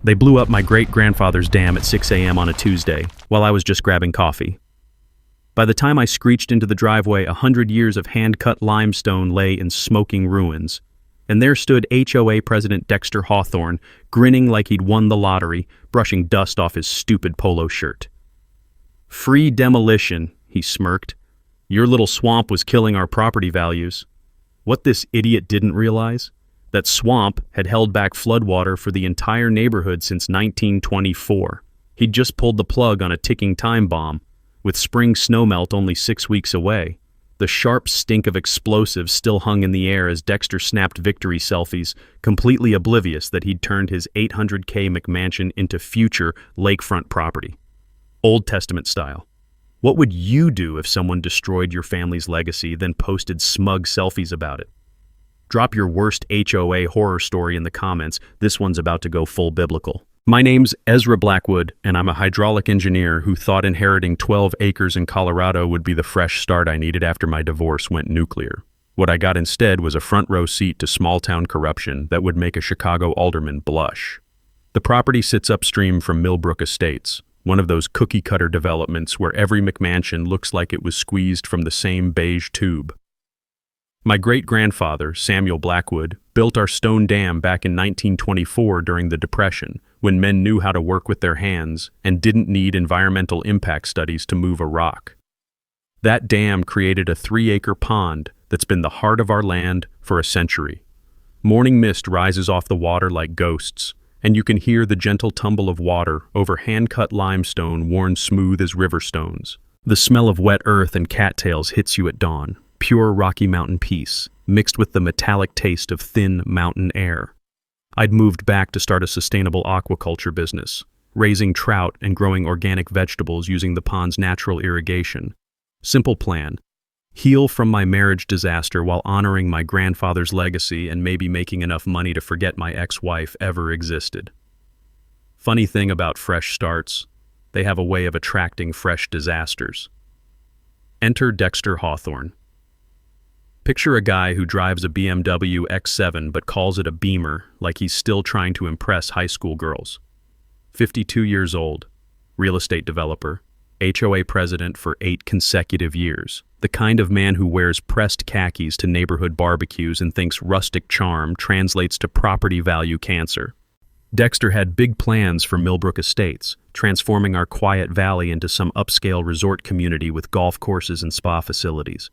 They blew up my great-grandfather's dam at 6 a.m. on a Tuesday, while I was just grabbing coffee. By the time I screeched into the driveway, 100 years of hand-cut limestone lay in smoking ruins, and there stood HOA President Dexter Hawthorne, grinning like he'd won the lottery, brushing dust off his stupid polo shirt. "Free demolition," he smirked. "Your little swamp was killing our property values." What this idiot didn't realize? That swamp had held back floodwater for the entire neighborhood since 1924. He'd just pulled the plug on a ticking time bomb, with spring snowmelt only 6 weeks away. The sharp stink of explosives still hung in the air as Dexter snapped victory selfies, completely oblivious that he'd turned his 800K McMansion into future lakefront property. Old Testament style. What would you do if someone destroyed your family's legacy, then posted smug selfies about it? Drop your worst HOA horror story in the comments. This one's about to go full biblical. My name's Ezra Blackwood, and I'm a hydraulic engineer who thought inheriting 12 acres in Colorado would be the fresh start I needed after my divorce went nuclear. What I got instead was a front row seat to small-town corruption that would make a Chicago alderman blush. The property sits upstream from Millbrook Estates, one of those cookie-cutter developments where every McMansion looks like it was squeezed from the same beige tube. My great-grandfather, Samuel Blackwood, built our stone dam back in 1924 during the Depression, when men knew how to work with their hands and didn't need environmental impact studies to move a rock. That dam created a 3-acre pond that's been the heart of our land for a century. Morning mist rises off the water like ghosts, and you can hear the gentle tumble of water over hand-cut limestone worn smooth as river stones. The smell of wet earth and cattails hits you at dawn, pure Rocky Mountain peace, mixed with the metallic taste of thin mountain air. I'd moved back to start a sustainable aquaculture business, raising trout and growing organic vegetables using the pond's natural irrigation. Simple plan: heal from my marriage disaster while honoring my grandfather's legacy and maybe making enough money to forget my ex-wife ever existed. Funny thing about fresh starts, they have a way of attracting fresh disasters. Enter Dexter Hawthorne. Picture a guy who drives a BMW X7 but calls it a Beamer, like he's still trying to impress high school girls. 52 years old, real estate developer, HOA president for 8 consecutive years, the kind of man who wears pressed khakis to neighborhood barbecues and thinks rustic charm translates to property value cancer. Dexter had big plans for Millbrook Estates, transforming our quiet valley into some upscale resort community with golf courses and spa facilities.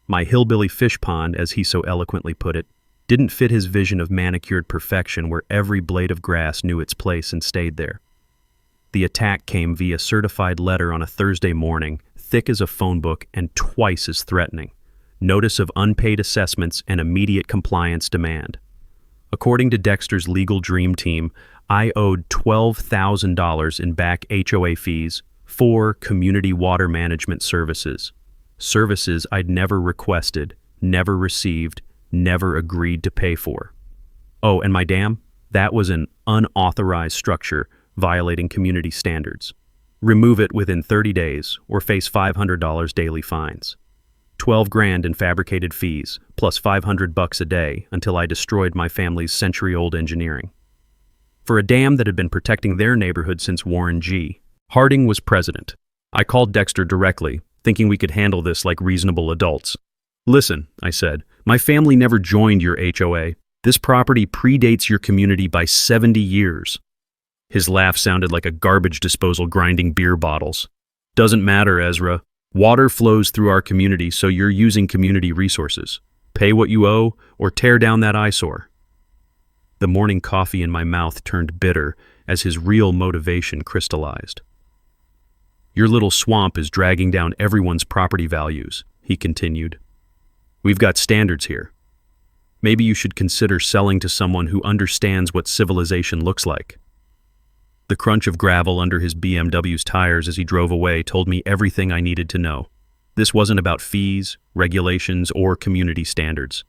My hillbilly fish pond, as he so eloquently put it, didn't fit his vision of manicured perfection where every blade of grass knew its place and stayed there. The attack came via certified letter on a Thursday morning, thick as a phone book and twice as threatening. Notice of unpaid assessments and immediate compliance demand. According to Dexter's legal dream team, I owed $12,000 in back HOA fees for community water management services. Services I'd never requested, never received, never agreed to pay for. Oh, and my dam? That was an unauthorized structure violating community standards. Remove it within 30 days or face $500 daily fines. 12 grand in fabricated fees, plus $500 a day until I destroyed my family's century-old engineering. For a dam that had been protecting their neighborhood since Warren G. Harding was president. I called Dexter directly, thinking we could handle this like reasonable adults. "Listen," I said, "my family never joined your HOA. This property predates your community by 70 years. His laugh sounded like a garbage disposal grinding beer bottles. "Doesn't matter, Ezra. Water flows through our community, so you're using community resources. Pay what you owe or tear down that eyesore." The morning coffee in my mouth turned bitter as his real motivation crystallized. "Your little swamp is dragging down everyone's property values," he continued. "We've got standards here. Maybe you should consider selling to someone who understands what civilization looks like." The crunch of gravel under his BMW's tires as he drove away told me everything I needed to know. This wasn't about fees, regulations, or community standards.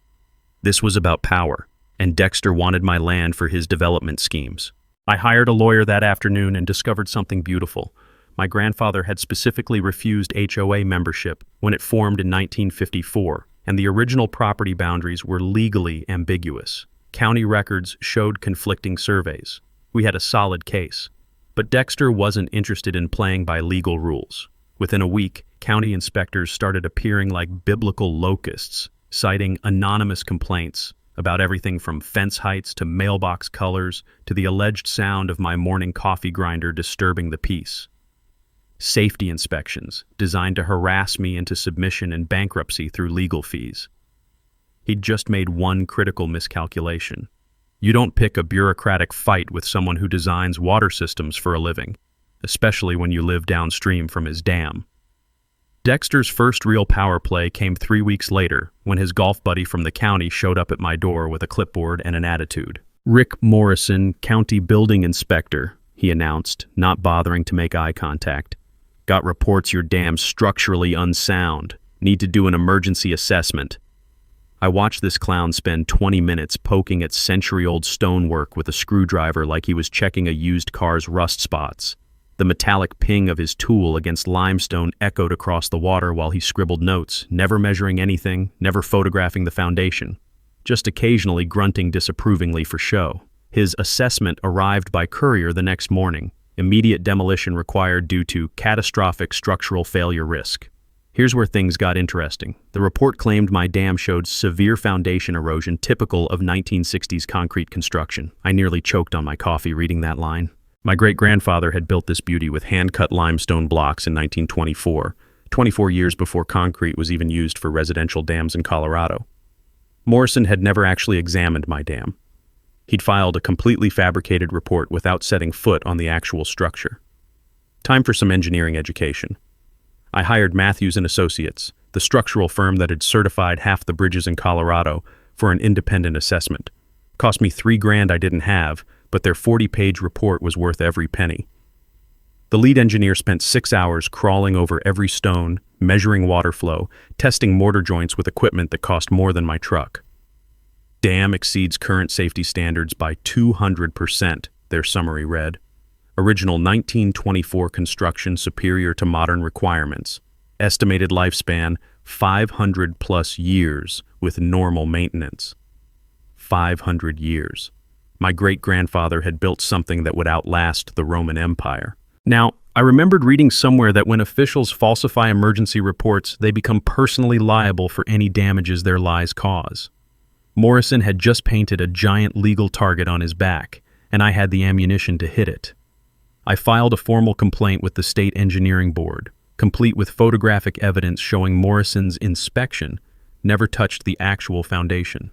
This was about power, and Dexter wanted my land for his development schemes. I hired a lawyer that afternoon and discovered something beautiful. My grandfather had specifically refused HOA membership when it formed in 1954, and the original property boundaries were legally ambiguous. County records showed conflicting surveys. We had a solid case. But Dexter wasn't interested in playing by legal rules. Within a week, county inspectors started appearing like biblical locusts, citing anonymous complaints about everything from fence heights to mailbox colors to the alleged sound of my morning coffee grinder disturbing the peace. Safety inspections designed to harass me into submission and bankruptcy through legal fees. He'd just made one critical miscalculation. You don't pick a bureaucratic fight with someone who designs water systems for a living, especially when you live downstream from his dam. Dexter's first real power play came 3 weeks later when his golf buddy from the county showed up at my door with a clipboard and an attitude. "Rick Morrison, county building inspector," he announced, not bothering to make eye contact. "Got reports your dam's structurally unsound. Need to do an emergency assessment." I watched this clown spend 20 minutes poking at century-old stonework with a screwdriver like he was checking a used car's rust spots. The metallic ping of his tool against limestone echoed across the water while he scribbled notes, never measuring anything, never photographing the foundation, just occasionally grunting disapprovingly for show. His assessment arrived by courier the next morning. Immediate demolition required due to catastrophic structural failure risk. Here's where things got interesting. The report claimed my dam showed severe foundation erosion typical of 1960s concrete construction. I nearly choked on my coffee reading that line. My great-grandfather had built this beauty with hand-cut limestone blocks in 1924, 24 years before concrete was even used for residential dams in Colorado. Morrison had never actually examined my dam. He'd filed a completely fabricated report without setting foot on the actual structure. Time for some engineering education. I hired Matthews & Associates, the structural firm that had certified half the bridges in Colorado, for an independent assessment. Cost me $3,000 I didn't have, but their 40-page report was worth every penny. The lead engineer spent 6 hours crawling over every stone, measuring water flow, testing mortar joints with equipment that cost more than my truck. "Dam exceeds current safety standards by 200%, their summary read. Original 1924 construction superior to modern requirements. Estimated lifespan 500+ years with normal maintenance. 500 years. My great-grandfather had built something that would outlast the Roman Empire." Now, I remembered reading somewhere that when officials falsify emergency reports, they become personally liable for any damages their lies cause. Morrison had just painted a giant legal target on his back, and I had the ammunition to hit it. I filed a formal complaint with the State Engineering Board, complete with photographic evidence showing Morrison's inspection never touched the actual foundation.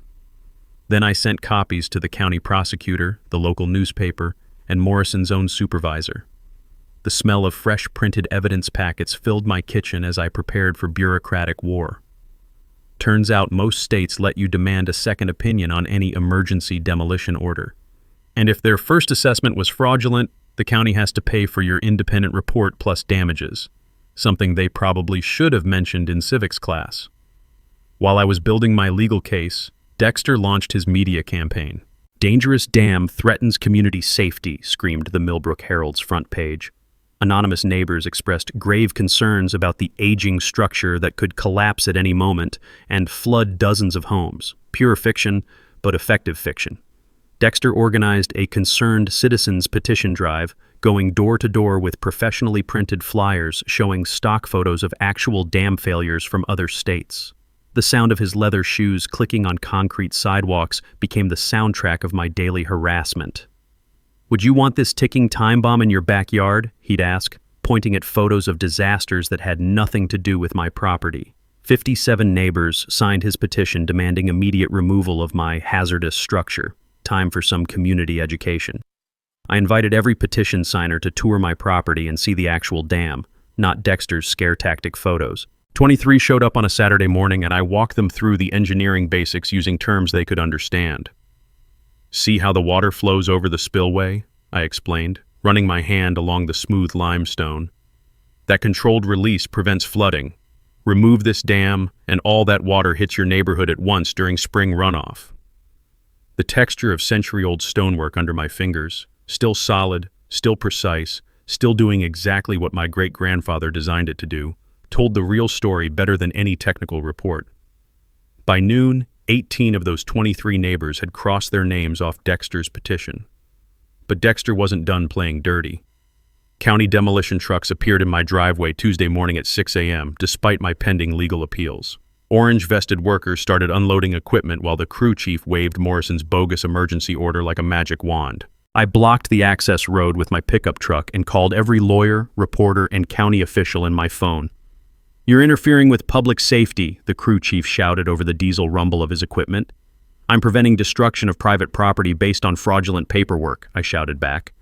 Then I sent copies to the county prosecutor, the local newspaper, and Morrison's own supervisor. The smell of fresh printed evidence packets filled my kitchen as I prepared for bureaucratic war. Turns out most states let you demand a second opinion on any emergency demolition order. And if their first assessment was fraudulent, the county has to pay for your independent report plus damages, something they probably should have mentioned in civics class. While I was building my legal case, Dexter launched his media campaign. "Dangerous dam threatens community safety," screamed the Millbrook Herald's front page. Anonymous neighbors expressed grave concerns about the aging structure that could collapse at any moment and flood dozens of homes. Pure fiction, but effective fiction. Dexter organized a concerned citizens petition drive, going door to door with professionally printed flyers showing stock photos of actual dam failures from other states. The sound of his leather shoes clicking on concrete sidewalks became the soundtrack of my daily harassment. "Would you want this ticking time bomb in your backyard?" he'd ask, pointing at photos of disasters that had nothing to do with my property. 57 neighbors signed his petition demanding immediate removal of my hazardous structure. Time for some community education. I invited every petition signer to tour my property and see the actual dam, not Dexter's scare tactic photos. 23 showed up on a Saturday morning, and I walked them through the engineering basics using terms they could understand. "See how the water flows over the spillway?" I explained, running my hand along the smooth limestone. "That controlled release prevents flooding. Remove this dam, and all that water hits your neighborhood at once during spring runoff." The texture of century-old stonework under my fingers, still solid, still precise, still doing exactly what my great-grandfather designed it to do, told the real story better than any technical report. By noon, 18 of those 23 neighbors had crossed their names off Dexter's petition. But Dexter wasn't done playing dirty. County demolition trucks appeared in my driveway Tuesday morning at 6 a.m., despite my pending legal appeals. Orange-vested workers started unloading equipment while the crew chief waved Morrison's bogus emergency order like a magic wand. I blocked the access road with my pickup truck and called every lawyer, reporter, and county official in my phone. "You're interfering with public safety," the crew chief shouted over the diesel rumble of his equipment. "I'm preventing destruction of private property based on fraudulent paperwork," I shouted back.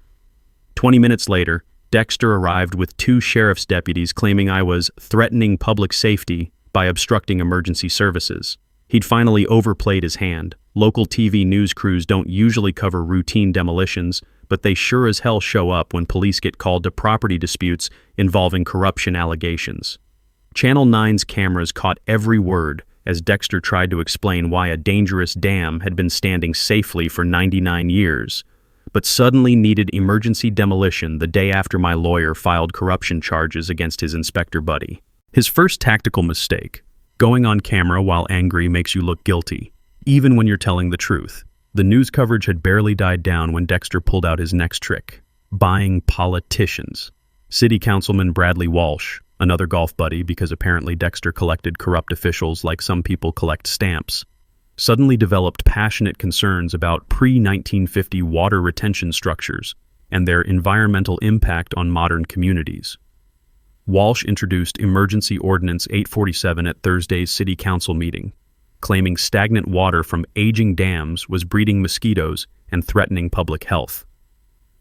20 minutes later, Dexter arrived with 2 sheriff's deputies claiming I was threatening public safety by obstructing emergency services. He'd finally overplayed his hand. Local TV news crews don't usually cover routine demolitions, but they sure as hell show up when police get called to property disputes involving corruption allegations. Channel 9's cameras caught every word as Dexter tried to explain why a dangerous dam had been standing safely for 99 years, but suddenly needed emergency demolition the day after my lawyer filed corruption charges against his inspector buddy. His first tactical mistake: going on camera while angry makes you look guilty, even when you're telling the truth. The news coverage had barely died down when Dexter pulled out his next trick: buying politicians. City Councilman Bradley Walsh, another golf buddy because apparently Dexter collected corrupt officials like some people collect stamps, suddenly developed passionate concerns about pre-1950 water retention structures and their environmental impact on modern communities. Walsh introduced Emergency Ordinance 847 at Thursday's City Council meeting, claiming stagnant water from aging dams was breeding mosquitoes and threatening public health.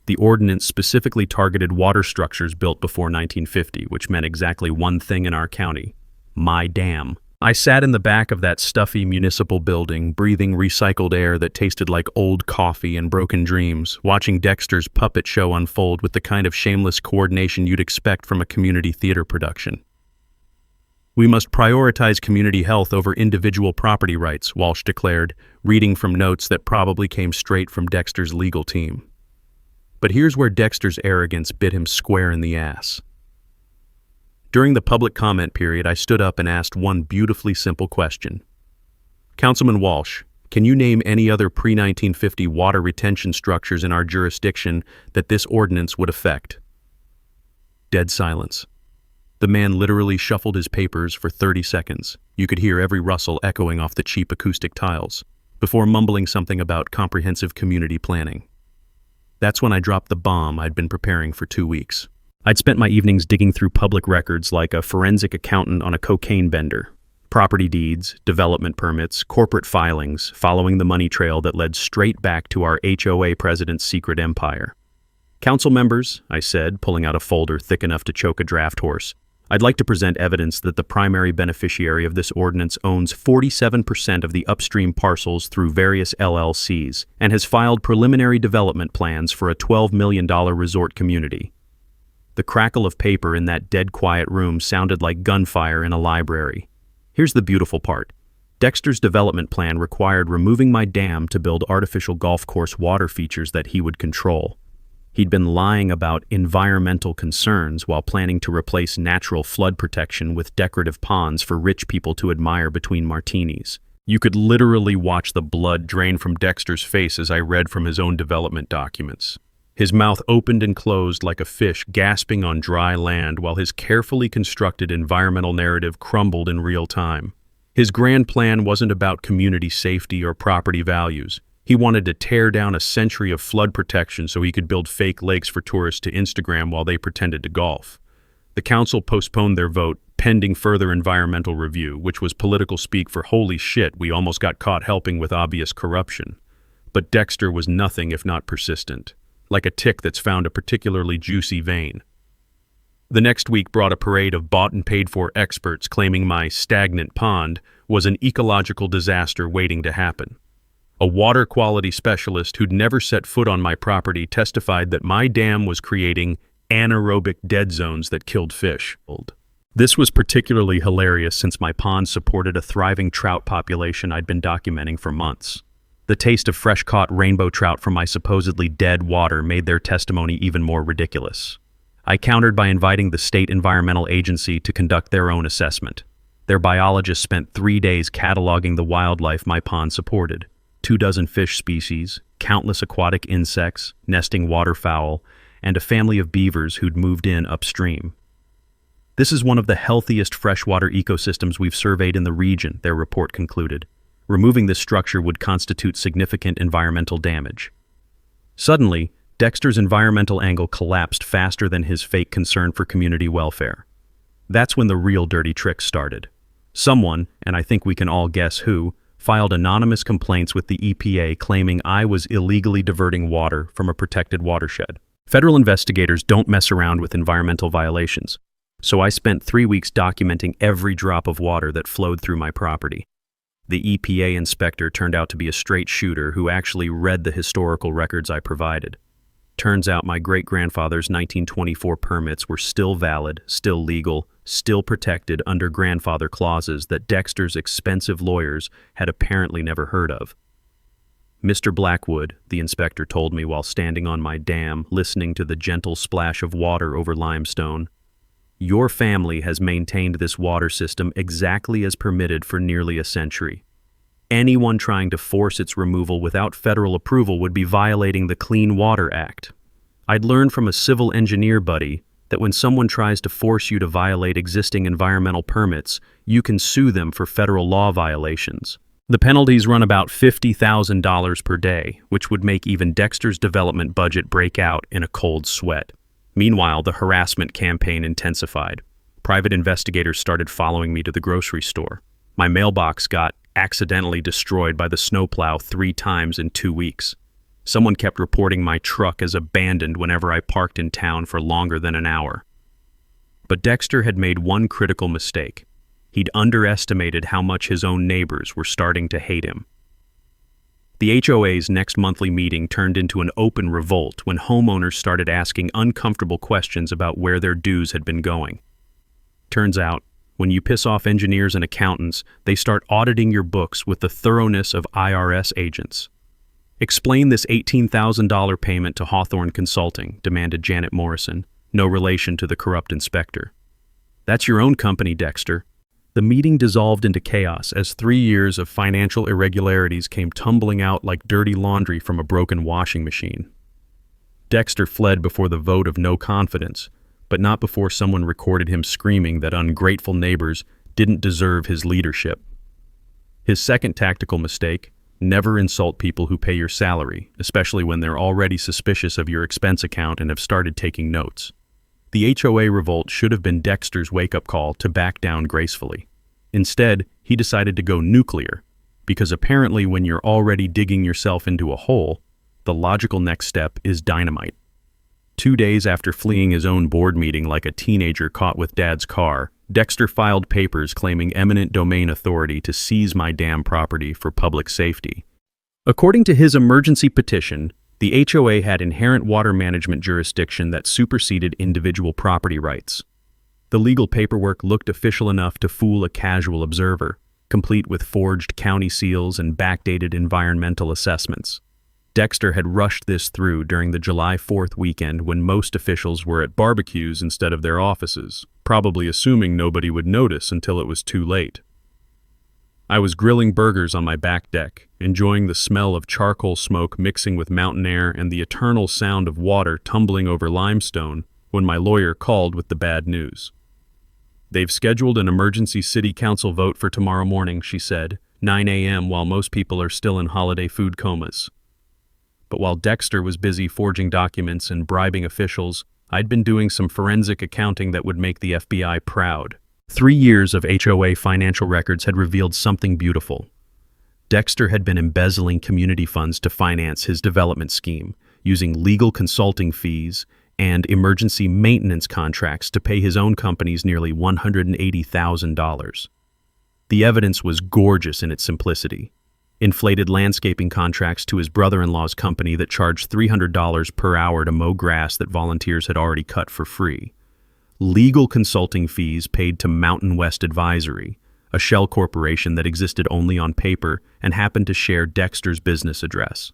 The ordinance specifically targeted water structures built before 1950, which meant exactly one thing in our county: my dam. I sat in the back of that stuffy municipal building, breathing recycled air that tasted like old coffee and broken dreams, watching Dexter's puppet show unfold with the kind of shameless coordination you'd expect from a community theater production. "We must prioritize community health over individual property rights," Walsh declared, reading from notes that probably came straight from Dexter's legal team. But here's where Dexter's arrogance bit him square in the ass. During the public comment period, I stood up and asked one beautifully simple question. "Councilman Walsh, can you name any other pre-1950 water retention structures in our jurisdiction that this ordinance would affect?" Dead silence. The man literally shuffled his papers for 30 seconds. You could hear every rustle echoing off the cheap acoustic tiles, before mumbling something about comprehensive community planning. That's when I dropped the bomb I'd been preparing for 2 weeks. I'd spent my evenings digging through public records like a forensic accountant on a cocaine bender. Property deeds, development permits, corporate filings, following the money trail that led straight back to our HOA president's secret empire. "Council members," I said, pulling out a folder thick enough to choke a draft horse, "I'd like to present evidence that the primary beneficiary of this ordinance owns 47% of the upstream parcels through various LLCs and has filed preliminary development plans for a $12 million resort community." The crackle of paper in that dead-quiet room sounded like gunfire in a library. Here's the beautiful part. Dexter's development plan required removing my dam to build artificial golf course water features that he would control. He'd been lying about environmental concerns while planning to replace natural flood protection with decorative ponds for rich people to admire between martinis. You could literally watch the blood drain from Dexter's face as I read from his own development documents. His mouth opened and closed like a fish gasping on dry land while his carefully constructed environmental narrative crumbled in real time. His grand plan wasn't about community safety or property values. He wanted to tear down a century of flood protection so he could build fake lakes for tourists to Instagram while they pretended to golf. The council postponed their vote, pending further environmental review, which was political speak for holy shit, we almost got caught helping with obvious corruption. But Dexter was nothing if not persistent, like a tick that's found a particularly juicy vein. The next week brought a parade of bought and paid for experts claiming my stagnant pond was an ecological disaster waiting to happen. A water quality specialist who'd never set foot on my property testified that my dam was creating anaerobic dead zones that killed fish. This was particularly hilarious since my pond supported a thriving trout population I'd been documenting for months. The taste of fresh-caught rainbow trout from my supposedly dead water made their testimony even more ridiculous. I countered by inviting the state environmental agency to conduct their own assessment. Their biologists spent 3 days cataloging the wildlife my pond supported: 24 fish species, countless aquatic insects, nesting waterfowl, and a family of beavers who'd moved in upstream. This is one of the healthiest freshwater ecosystems we've surveyed in the region, their report concluded. Removing this structure would constitute significant environmental damage. Suddenly, Dexter's environmental angle collapsed faster than his fake concern for community welfare. That's when the real dirty tricks started. Someone, and I think we can all guess who, filed anonymous complaints with the EPA claiming I was illegally diverting water from a protected watershed. Federal investigators don't mess around with environmental violations, so I spent 3 weeks documenting every drop of water that flowed through my property. The EPA inspector turned out to be a straight shooter who actually read the historical records I provided. Turns out my great-grandfather's 1924 permits were still valid, still legal, still protected under grandfather clauses that Dexter's expensive lawyers had apparently never heard of. Mr. Blackwood, the inspector told me while standing on my dam listening to the gentle splash of water over limestone, your family has maintained this water system exactly as permitted for nearly a century. Anyone trying to force its removal without federal approval would be violating the Clean Water Act. I'd learned from a civil engineer buddy that when someone tries to force you to violate existing environmental permits, you can sue them for federal law violations. The penalties run about $50,000 per day, which would make even Dexter's development budget break out in a cold sweat. Meanwhile, the harassment campaign intensified. Private investigators started following me to the grocery store. My mailbox got accidentally destroyed by the snowplow 3 times in 2 weeks. Someone kept reporting my truck as abandoned whenever I parked in town for longer than an hour. But Dexter had made one critical mistake. He'd underestimated how much his own neighbors were starting to hate him. The HOA's next monthly meeting turned into an open revolt when homeowners started asking uncomfortable questions about where their dues had been going. Turns out, when you piss off engineers and accountants, they start auditing your books with the thoroughness of IRS agents. Explain this $18,000 payment to Hawthorne Consulting, demanded Janet Morrison, no relation to the corrupt inspector. That's your own company, Dexter. The meeting dissolved into chaos as 3 years of financial irregularities came tumbling out like dirty laundry from a broken washing machine. Dexter fled before the vote of no confidence, but not before someone recorded him screaming that ungrateful neighbors didn't deserve his leadership. His second tactical mistake: never insult people who pay your salary, especially when they're already suspicious of your expense account and have started taking notes. The HOA revolt should have been Dexter's wake-up call to back down gracefully. Instead, he decided to go nuclear, because apparently when you're already digging yourself into a hole, the logical next step is dynamite. 2 days after fleeing his own board meeting like a teenager caught with Dad's car, Dexter filed papers claiming eminent domain authority to seize my dam property for public safety. According to his emergency petition, the HOA had inherent water management jurisdiction that superseded individual property rights. The legal paperwork looked official enough to fool a casual observer, complete with forged county seals and backdated environmental assessments. Dexter had rushed this through during the July 4th weekend when most officials were at barbecues instead of their offices, probably assuming nobody would notice until it was too late. I was grilling burgers on my back deck, enjoying the smell of charcoal smoke mixing with mountain air and the eternal sound of water tumbling over limestone, when my lawyer called with the bad news. They've scheduled an emergency city council vote for tomorrow morning, she said, 9 a.m. while most people are still in holiday food comas. But while Dexter was busy forging documents and bribing officials, I'd been doing some forensic accounting that would make the FBI proud. 3 years of HOA financial records had revealed something beautiful. Dexter had been embezzling community funds to finance his development scheme, using legal consulting fees and emergency maintenance contracts to pay his own companies nearly $180,000. The evidence was gorgeous in its simplicity. Inflated landscaping contracts to his brother-in-law's company that charged $300 per hour to mow grass that volunteers had already cut for free. Legal consulting fees paid to Mountain West Advisory, a shell corporation that existed only on paper and happened to share Dexter's business address.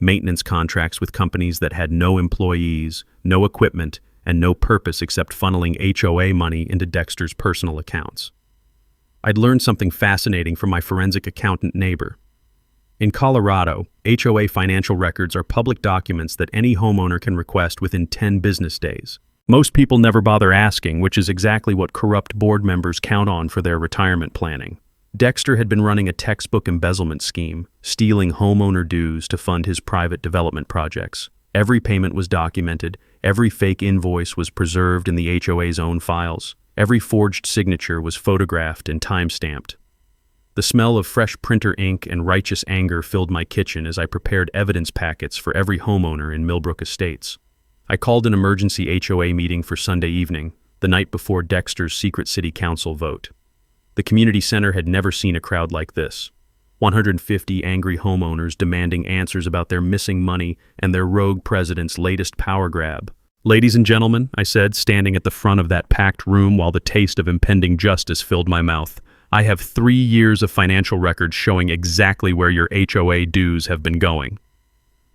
Maintenance contracts with companies that had no employees, no equipment, and no purpose except funneling HOA money into Dexter's personal accounts. I'd learned something fascinating from my forensic accountant neighbor. In Colorado, HOA financial records are public documents that any homeowner can request within 10 business days. Most people never bother asking, which is exactly what corrupt board members count on for their retirement planning. Dexter had been running a textbook embezzlement scheme, stealing homeowner dues to fund his private development projects. Every payment was documented, every fake invoice was preserved in the HOA's own files, every forged signature was photographed and time-stamped. The smell of fresh printer ink and righteous anger filled my kitchen as I prepared evidence packets for every homeowner in Millbrook Estates. I called an emergency HOA meeting for Sunday evening, the night before Dexter's secret city council vote. The community center had never seen a crowd like this. 150 angry homeowners demanding answers about their missing money and their rogue president's latest power grab. "Ladies and gentlemen," I said, standing at the front of that packed room while the taste of impending justice filled my mouth, "I have 3 years of financial records showing exactly where your HOA dues have been going."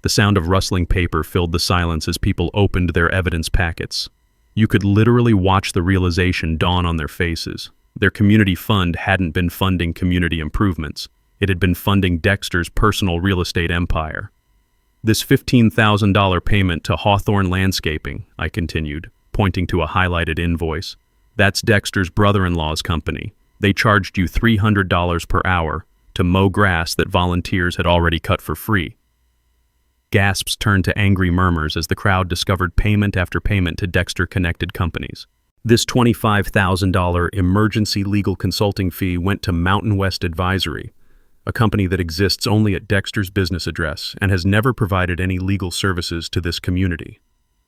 The sound of rustling paper filled the silence as people opened their evidence packets. You could literally watch the realization dawn on their faces. Their community fund hadn't been funding community improvements. It had been funding Dexter's personal real estate empire. "This $15,000 payment to Hawthorne Landscaping," I continued, pointing to a highlighted invoice. "That's Dexter's brother-in-law's company. They charged you $300 per hour to mow grass that volunteers had already cut for free." Gasps turned to angry murmurs as the crowd discovered payment after payment to Dexter-connected companies. This $25,000 emergency legal consulting fee went to Mountain West Advisory, a company that exists only at Dexter's business address and has never provided any legal services to this community.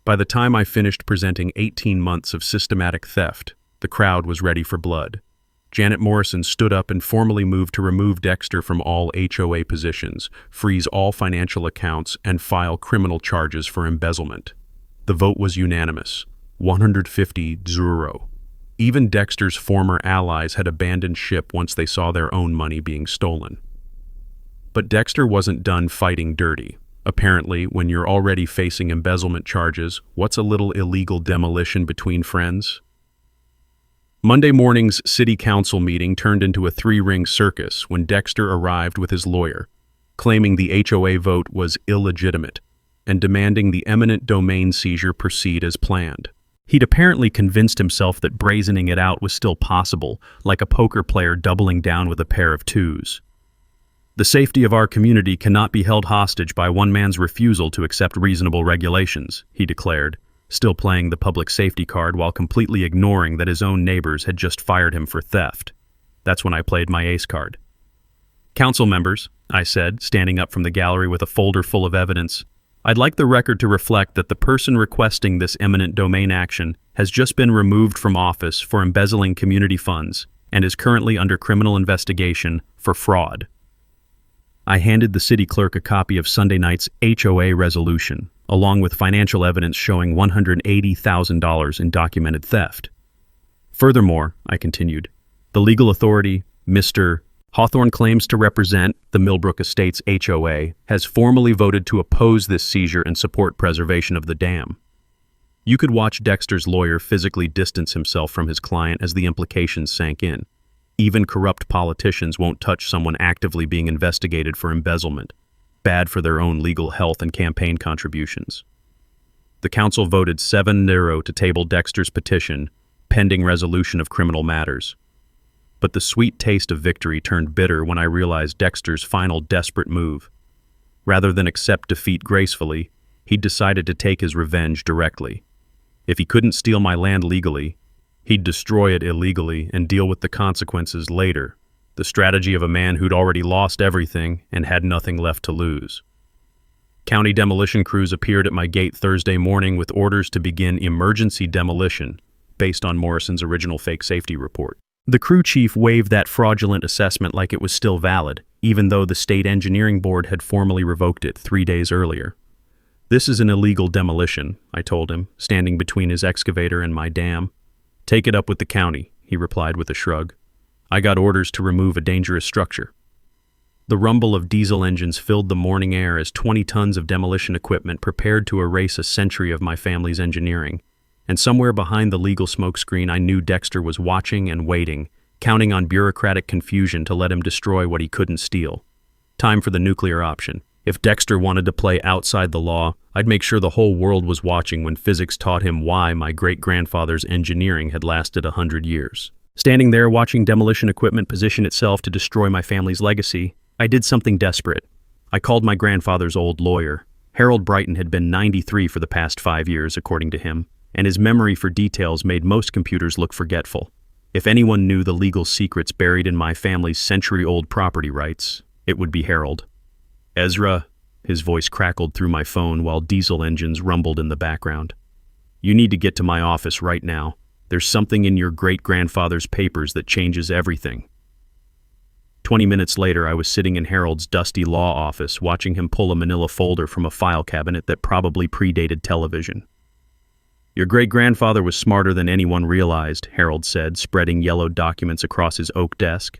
By the time I finished presenting 18 months of systematic theft, the crowd was ready for blood. Janet Morrison stood up and formally moved to remove Dexter from all HOA positions, freeze all financial accounts, and file criminal charges for embezzlement. The vote was unanimous, 150-0. Even Dexter's former allies had abandoned ship once they saw their own money being stolen. But Dexter wasn't done fighting dirty. Apparently, when you're already facing embezzlement charges, what's a little illegal demolition between friends? Monday morning's city council meeting turned into a 3-ring circus when Dexter arrived with his lawyer, claiming the HOA vote was illegitimate and demanding the eminent domain seizure proceed as planned. He'd apparently convinced himself that brazening it out was still possible, like a poker player doubling down with a pair of twos. "The safety of our community cannot be held hostage by one man's refusal to accept reasonable regulations," he declared, still playing the public safety card while completely ignoring that his own neighbors had just fired him for theft. That's when I played my ace card. "Council members," I said, standing up from the gallery with a folder full of evidence, "I'd like the record to reflect that the person requesting this eminent domain action has just been removed from office for embezzling community funds and is currently under criminal investigation for fraud." I handed the city clerk a copy of Sunday night's HOA resolution, along with financial evidence showing $180,000 in documented theft. "Furthermore," I continued, "the legal authority, Mr. Hawthorne claims to represent the Millbrook Estates HOA, has formally voted to oppose this seizure and support preservation of the dam." You could watch Dexter's lawyer physically distance himself from his client as the implications sank in. Even corrupt politicians won't touch someone actively being investigated for embezzlement. Bad for their own legal health and campaign contributions. The council voted 7-0 to table Dexter's petition, pending resolution of criminal matters. But the sweet taste of victory turned bitter when I realized Dexter's final desperate move. Rather than accept defeat gracefully, he'd decided to take his revenge directly. If he couldn't steal my land legally, he'd destroy it illegally and deal with the consequences later. The strategy of a man who'd already lost everything and had nothing left to lose. County demolition crews appeared at my gate Thursday morning with orders to begin emergency demolition based on Morrison's original fake safety report. The crew chief waved that fraudulent assessment like it was still valid, even though the state engineering board had formally revoked it 3 days earlier. "This is an illegal demolition," I told him, standing between his excavator and my dam. "Take it up with the county," he replied with a shrug. "I got orders to remove a dangerous structure." The rumble of diesel engines filled the morning air as 20 tons of demolition equipment prepared to erase a century of my family's engineering. And somewhere behind the legal smokescreen I knew Dexter was watching and waiting, counting on bureaucratic confusion to let him destroy what he couldn't steal. Time for the nuclear option. If Dexter wanted to play outside the law, I'd make sure the whole world was watching when physics taught him why my great-grandfather's engineering had lasted 100 years. Standing there watching demolition equipment position itself to destroy my family's legacy, I did something desperate. I called my grandfather's old lawyer. Harold Brighton had been 93 for the past 5 years, according to him, and his memory for details made most computers look forgetful. If anyone knew the legal secrets buried in my family's century-old property rights, it would be Harold. "Ezra," his voice crackled through my phone while diesel engines rumbled in the background. "You need to get to my office right now. There's something in your great-grandfather's papers that changes everything." 20 minutes later, I was sitting in Harold's dusty law office, watching him pull a manila folder from a file cabinet that probably predated television. "Your great-grandfather was smarter than anyone realized," Harold said, spreading yellowed documents across his oak desk.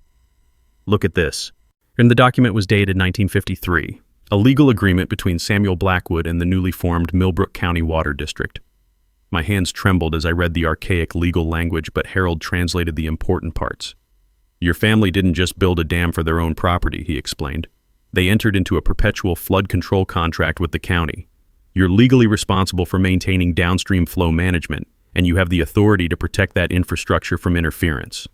"Look at this." And the document was dated 1953, a legal agreement between Samuel Blackwood and the newly formed Millbrook County Water District. My hands trembled as I read the archaic legal language, but Harold translated the important parts. "Your family didn't just build a dam for their own property," he explained. "They entered into a perpetual flood control contract with the county. You're legally responsible for maintaining downstream flow management, and you have the authority to protect that infrastructure from interference."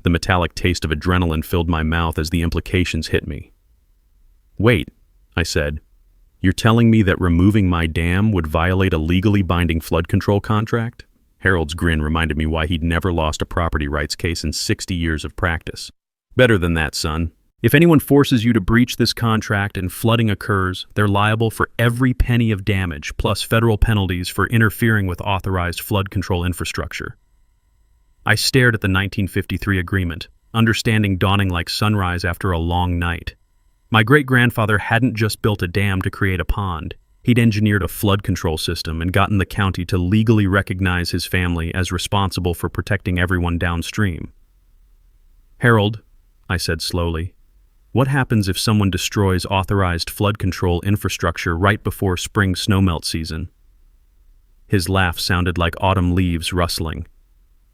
The metallic taste of adrenaline filled my mouth as the implications hit me. "Wait," I said. "You're telling me that removing my dam would violate a legally binding flood control contract?" Harold's grin reminded me why he'd never lost a property rights case in 60 years of practice. "Better than that, son. If anyone forces you to breach this contract and flooding occurs, they're liable for every penny of damage, plus federal penalties for interfering with authorized flood control infrastructure." I stared at the 1953 agreement, understanding dawning like sunrise after a long night. My great-grandfather hadn't just built a dam to create a pond. He'd engineered a flood control system and gotten the county to legally recognize his family as responsible for protecting everyone downstream. "Harold," I said slowly, "what happens if someone destroys authorized flood control infrastructure right before spring snowmelt season?" His laugh sounded like autumn leaves rustling.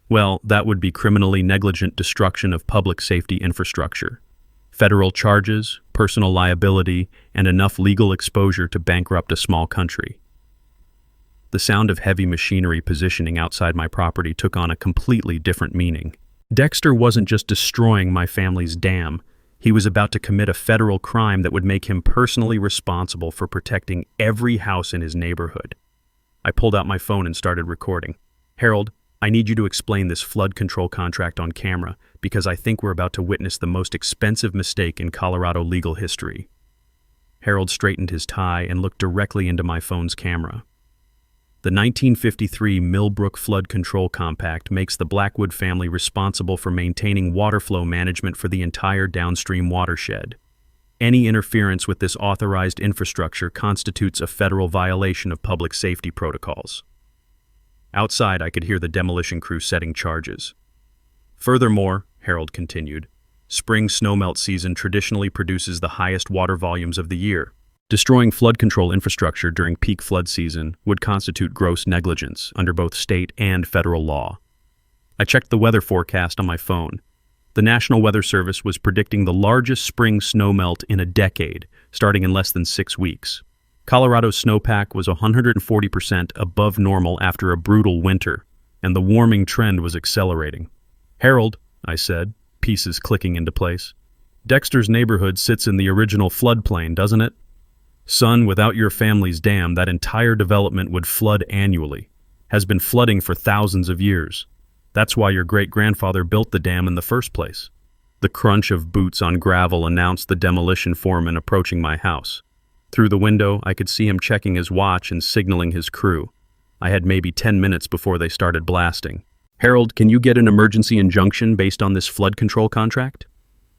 "Well, that would be criminally negligent destruction of public safety infrastructure. Federal charges, personal liability, and enough legal exposure to bankrupt a small country." The sound of heavy machinery positioning outside my property took on a completely different meaning. Dexter wasn't just destroying my family's dam. He was about to commit a federal crime that would make him personally responsible for protecting every house in his neighborhood. I pulled out my phone and started recording. "Harold, I need you to explain this flood control contract on camera, because I think we're about to witness the most expensive mistake in Colorado legal history." Harold straightened his tie and looked directly into my phone's camera. "The 1953 Millbrook Flood Control Compact makes the Blackwood family responsible for maintaining water flow management for the entire downstream watershed. Any interference with this authorized infrastructure constitutes a federal violation of public safety protocols." Outside, I could hear the demolition crew setting charges. "Furthermore," Harold continued, "spring snowmelt season traditionally produces the highest water volumes of the year. Destroying flood control infrastructure during peak flood season would constitute gross negligence under both state and federal law." I checked the weather forecast on my phone. The National Weather Service was predicting the largest spring snowmelt in a decade, starting in less than 6 weeks. Colorado's snowpack was 140% above normal after a brutal winter, and the warming trend was accelerating. "Harold," I said, pieces clicking into place, "Dexter's neighborhood sits in the original floodplain, doesn't it? Son, without your family's dam, that entire development would flood annually. Has been flooding for thousands of years. That's why your great-grandfather built the dam in the first place." The crunch of boots on gravel announced the demolition foreman approaching my house. Through the window, I could see him checking his watch and signaling his crew. I had maybe 10 minutes before they started blasting. "Harold, can you get an emergency injunction based on this flood control contract?"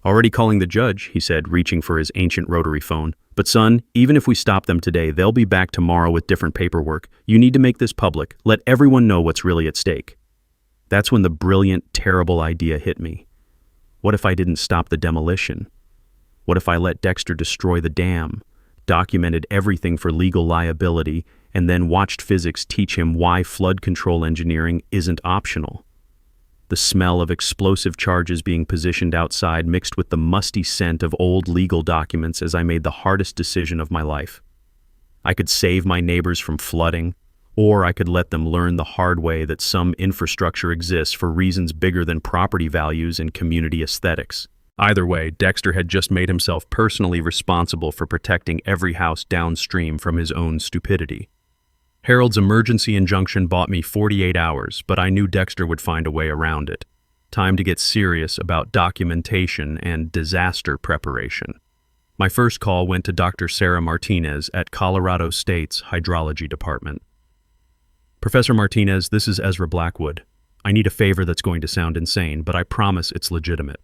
"Already calling the judge," he said, reaching for his ancient rotary phone. "But son, even if we stop them today, they'll be back tomorrow with different paperwork. You need to make this public. Let everyone know what's really at stake." That's when the brilliant, terrible idea hit me. What if I didn't stop the demolition? What if I let Dexter destroy the dam, documented everything for legal liability, and then watched physics teach him why flood control engineering isn't optional? the smell of explosive charges being positioned outside mixed with the musty scent of old legal documents as I made the hardest decision of my life. I could save my neighbors from flooding, or I could let them learn the hard way that some infrastructure exists for reasons bigger than property values and community aesthetics. Either way, Dexter had just made himself personally responsible for protecting every house downstream from his own stupidity. Harold's emergency injunction bought me 48 hours, but I knew Dexter would find a way around it. Time to get serious about documentation and disaster preparation. My first call went to Dr. Sarah Martinez at Colorado State's Hydrology Department. Professor Martinez, this is Ezra Blackwood. I need a favor that's going to sound insane, but I promise it's legitimate.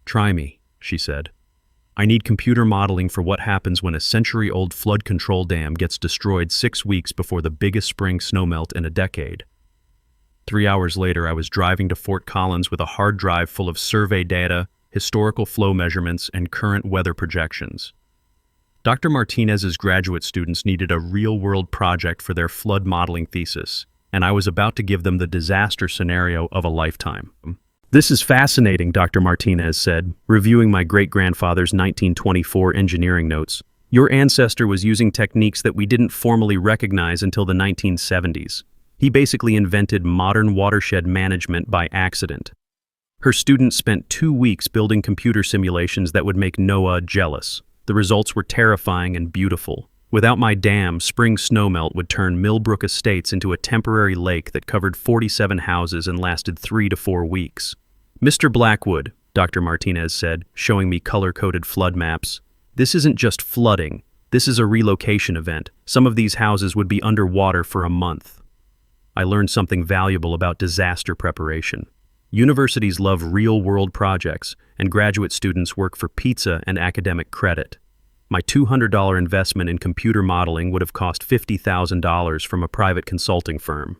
Try me, she said. I need computer modeling for what happens when a century-old flood control dam gets destroyed 6 weeks before the biggest spring snowmelt in a decade. 3 hours later, I was driving to Fort Collins with a hard drive full of survey data, historical flow measurements, and current weather projections. Dr. Martinez's graduate students needed a real-world project for their flood modeling thesis, and I was about to give them the disaster scenario of a lifetime. This is fascinating, Dr. Martinez said, reviewing my great-grandfather's 1924 engineering notes. Your ancestor was using techniques that we didn't formally recognize until the 1970s. He basically invented modern watershed management by accident. Her students spent 2 weeks building computer simulations that would make Noah jealous. The results were terrifying and beautiful. Without my dam, spring snowmelt would turn Millbrook Estates into a temporary lake that covered 47 houses and lasted 3 to 4 weeks. Mr. Blackwood, Dr. Martinez said, showing me color-coded flood maps, this isn't just flooding. This is a relocation event. Some of these houses would be underwater for a month. I learned something valuable about disaster preparation. Universities love real-world projects, and graduate students work for pizza and academic credit. My $200 investment in computer modeling would have cost $50,000 from a private consulting firm.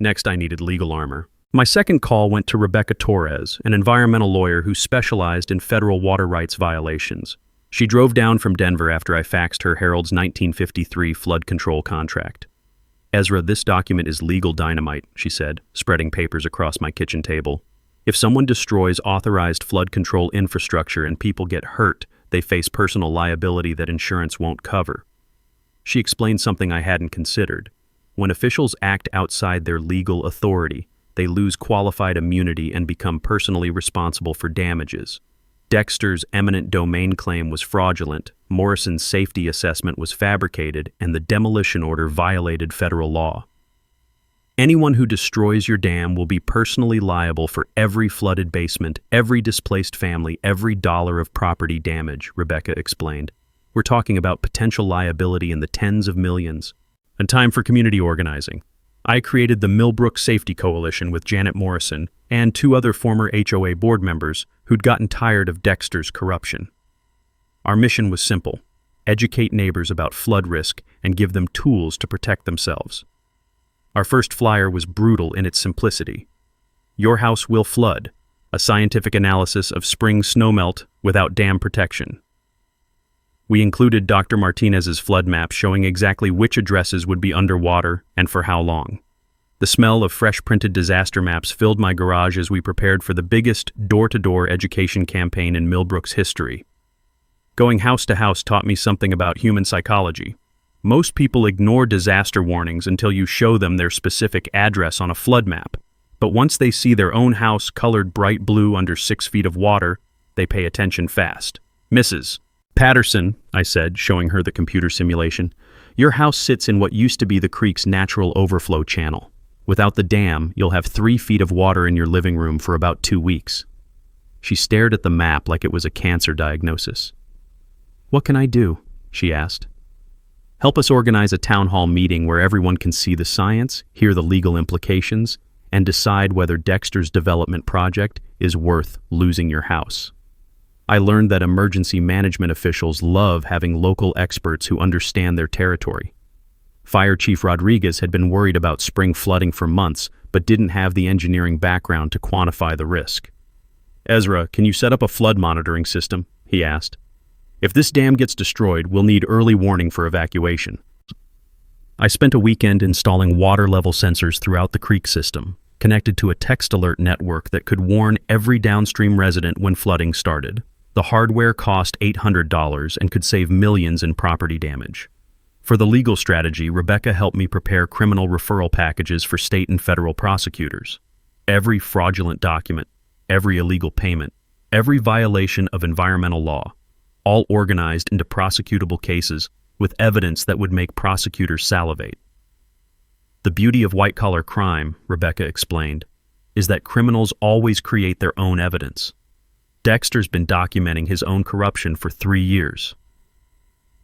Next, I needed legal armor. My second call went to Rebecca Torres, an environmental lawyer who specialized in federal water rights violations. She drove down from Denver after I faxed her Harold's 1953 flood control contract. Ezra, this document is legal dynamite, she said, spreading papers across my kitchen table. If someone destroys authorized flood control infrastructure and people get hurt, they face personal liability that insurance won't cover. She explained something I hadn't considered. When officials act outside their legal authority, they lose qualified immunity and become personally responsible for damages. Dexter's eminent domain claim was fraudulent, Morrison's safety assessment was fabricated, and the demolition order violated federal law. Anyone who destroys your dam will be personally liable for every flooded basement, every displaced family, every dollar of property damage, Rebecca explained. We're talking about potential liability in the tens of millions. And time for community organizing. I created the Millbrook Safety Coalition with Janet Morrison and 2 other former HOA board members who'd gotten tired of Dexter's corruption. Our mission was simple: educate neighbors about flood risk and give them tools to protect themselves. Our first flyer was brutal in its simplicity. Your house will flood, a scientific analysis of spring snowmelt without dam protection. We included Dr. Martinez's flood map showing exactly which addresses would be underwater and for how long. The smell of fresh printed disaster maps filled my garage as we prepared for the biggest door-to-door education campaign in Millbrook's history. Going house to house taught me something about human psychology. Most people ignore disaster warnings until you show them their specific address on a flood map. But once they see their own house colored bright blue under 6 feet of water, they pay attention fast. Mrs. Patterson, I said, showing her the computer simulation, your house sits in what used to be the creek's natural overflow channel. Without the dam, you'll have 3 feet of water in your living room for about 2 weeks. She stared at the map like it was a cancer diagnosis. What can I do? She asked. Help us organize a town hall meeting where everyone can see the science, hear the legal implications, and decide whether Dexter's development project is worth losing your house. I learned that emergency management officials love having local experts who understand their territory. Fire Chief Rodriguez had been worried about spring flooding for months, but didn't have the engineering background to quantify the risk. Ezra, can you set up a flood monitoring system? He asked. If this dam gets destroyed, we'll need early warning for evacuation. I spent a weekend installing water level sensors throughout the creek system, connected to a text alert network that could warn every downstream resident when flooding started. The hardware cost $800 and could save millions in property damage. For the legal strategy, Rebecca helped me prepare criminal referral packages for state and federal prosecutors. Every fraudulent document, every illegal payment, every violation of environmental law, all organized into prosecutable cases with evidence that would make prosecutors salivate. The beauty of white-collar crime, Rebecca explained, is that criminals always create their own evidence. Dexter's been documenting his own corruption for 3 years.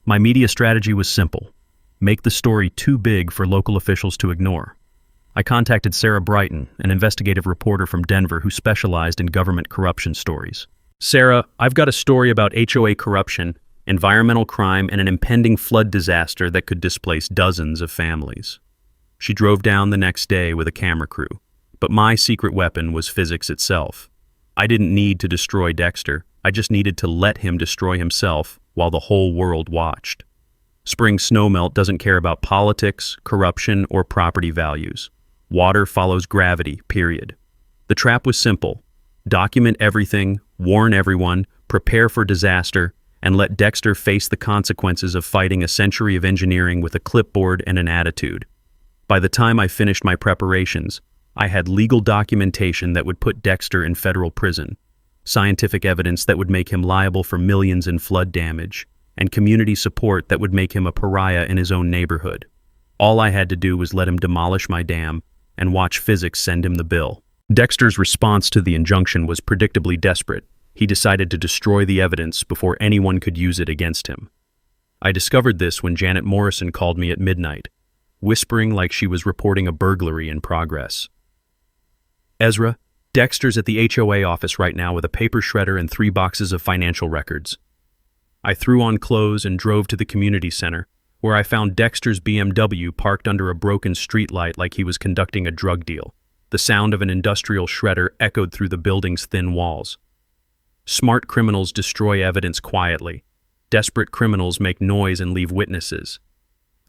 My media strategy was simple: make the story too big for local officials to ignore. I contacted Sarah Brighton, an investigative reporter from Denver who specialized in government corruption stories. "Sarah, I've got a story about HOA corruption, environmental crime, and an impending flood disaster that could displace dozens of families." She drove down the next day with a camera crew, but my secret weapon was physics itself. I didn't need to destroy Dexter, I just needed to let him destroy himself while the whole world watched. Spring snowmelt doesn't care about politics, corruption, or property values. Water follows gravity, period. The trap was simple: document everything, warn everyone, prepare for disaster, and let Dexter face the consequences of fighting a century of engineering with a clipboard and an attitude. By the time I finished my preparations, I had legal documentation that would put Dexter in federal prison, scientific evidence that would make him liable for millions in flood damage, and community support that would make him a pariah in his own neighborhood. All I had to do was let him demolish my dam and watch physics send him the bill. Dexter's response to the injunction was predictably desperate. He decided to destroy the evidence before anyone could use it against him. I discovered this when Janet Morrison called me at midnight, whispering like she was reporting a burglary in progress. "Ezra, Dexter's at the HOA office right now with a paper shredder and 3 boxes of financial records." I threw on clothes and drove to the community center, where I found Dexter's BMW parked under a broken streetlight like he was conducting a drug deal. The sound of an industrial shredder echoed through the building's thin walls. Smart criminals destroy evidence quietly. Desperate criminals make noise and leave witnesses.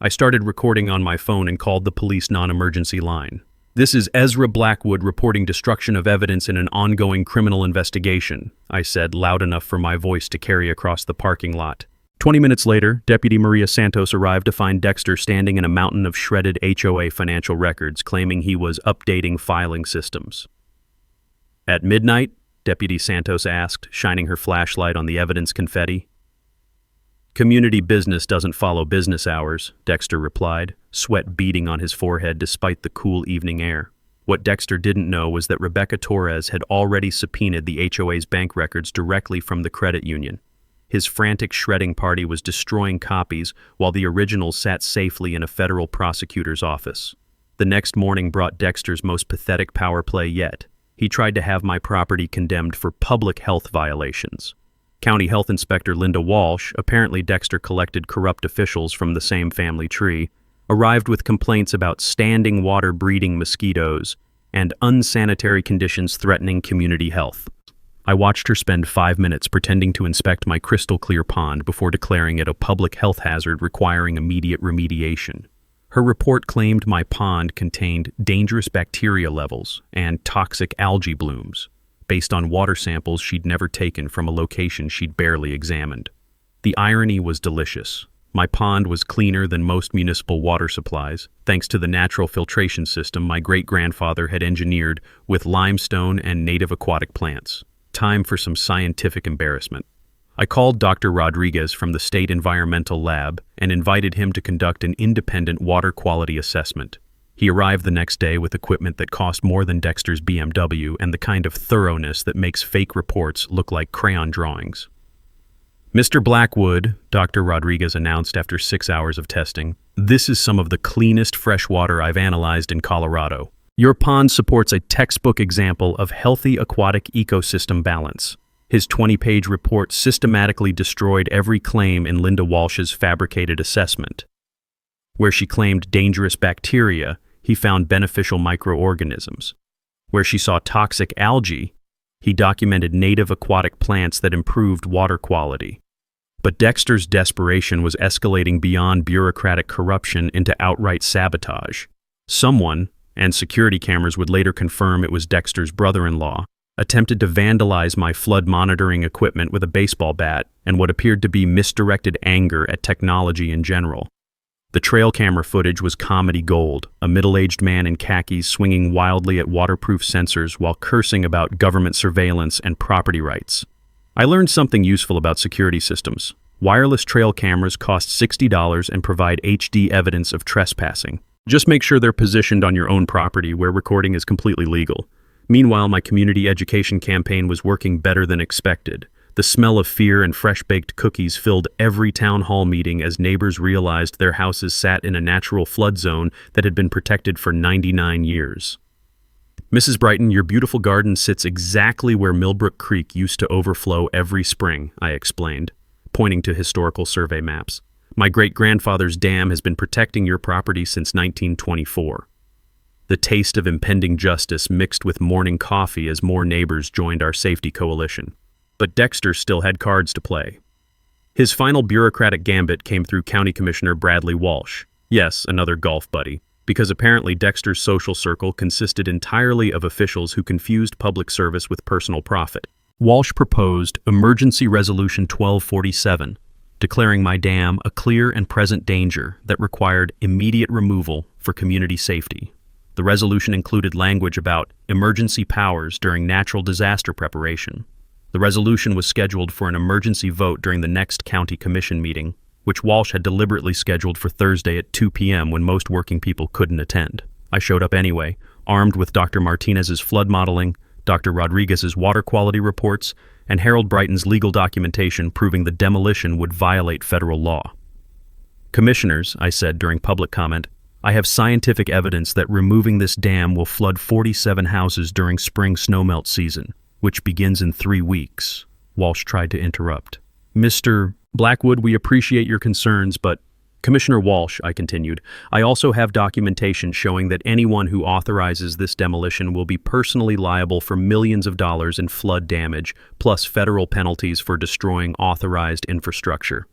I started recording on my phone and called the police non-emergency line. "This is Ezra Blackwood reporting destruction of evidence in an ongoing criminal investigation," I said, loud enough for my voice to carry across the parking lot. 20 minutes later, Deputy Maria Santos arrived to find Dexter standing in a mountain of shredded HOA financial records, claiming he was updating filing systems. "At midnight?" Deputy Santos asked, shining her flashlight on the evidence confetti. "Community business doesn't follow business hours," Dexter replied, sweat beading on his forehead despite the cool evening air. What Dexter didn't know was that Rebecca Torres had already subpoenaed the HOA's bank records directly from the credit union. His frantic shredding party was destroying copies while the originals sat safely in a federal prosecutor's office. The next morning brought Dexter's most pathetic power play yet. He tried to have my property condemned for public health violations. County Health Inspector Linda Walsh, apparently Dexter collected corrupt officials from the same family tree, arrived with complaints about standing water breeding mosquitoes and unsanitary conditions threatening community health. I watched her spend 5 minutes pretending to inspect my crystal-clear pond before declaring it a public health hazard requiring immediate remediation. Her report claimed my pond contained dangerous bacteria levels and toxic algae blooms, based on water samples she'd never taken from a location she'd barely examined. The irony was delicious. My pond was cleaner than most municipal water supplies, thanks to the natural filtration system my great-grandfather had engineered with limestone and native aquatic plants. Time for some scientific embarrassment. I called Dr. Rodriguez from the State Environmental Lab and invited him to conduct an independent water quality assessment. He arrived the next day with equipment that cost more than Dexter's BMW and the kind of thoroughness that makes fake reports look like crayon drawings. "Mr. Blackwood," Dr. Rodriguez announced after 6 hours of testing, "this is some of the cleanest fresh water I've analyzed in Colorado. Your pond supports a textbook example of healthy aquatic ecosystem balance." His 20-page report systematically destroyed every claim in Linda Walsh's fabricated assessment. Where she claimed dangerous bacteria, he found beneficial microorganisms. Where she saw toxic algae, he documented native aquatic plants that improved water quality. But Dexter's desperation was escalating beyond bureaucratic corruption into outright sabotage. Someone, and security cameras would later confirm it was Dexter's brother-in-law, attempted to vandalize my flood monitoring equipment with a baseball bat and what appeared to be misdirected anger at technology in general. The trail camera footage was comedy gold, a middle-aged man in khakis swinging wildly at waterproof sensors while cursing about government surveillance and property rights. I learned something useful about security systems. Wireless trail cameras cost $60 and provide HD evidence of trespassing. Just make sure they're positioned on your own property where recording is completely legal. Meanwhile, my community education campaign was working better than expected. The smell of fear and fresh-baked cookies filled every town hall meeting as neighbors realized their houses sat in a natural flood zone that had been protected for 99 years. Mrs. Brighton, your beautiful garden sits exactly where Millbrook Creek used to overflow every spring, I explained, pointing to historical survey maps. My great-grandfather's dam has been protecting your property since 1924. The taste of impending justice mixed with morning coffee as more neighbors joined our safety coalition. But Dexter still had cards to play. His final bureaucratic gambit came through County Commissioner Bradley Walsh. Yes, another golf buddy, because apparently Dexter's social circle consisted entirely of officials who confused public service with personal profit. Walsh proposed Emergency Resolution 1247, declaring my dam a clear and present danger that required immediate removal for community safety. The resolution included language about emergency powers during natural disaster preparation. The resolution was scheduled for an emergency vote during the next county commission meeting, which Walsh had deliberately scheduled for Thursday at 2 p.m. when most working people couldn't attend. I showed up anyway, armed with Dr. Martinez's flood modeling, Dr. Rodriguez's water quality reports, and Harold Brighton's legal documentation proving the demolition would violate federal law. Commissioners, I said during public comment, I have scientific evidence that removing this dam will flood 47 houses during spring snowmelt season, which begins in 3 weeks. Walsh tried to interrupt. Mr. Blackwood, we appreciate your concerns, but Commissioner Walsh, I continued, I also have documentation showing that anyone who authorizes this demolition will be personally liable for millions of dollars in flood damage, plus federal penalties for destroying authorized infrastructure.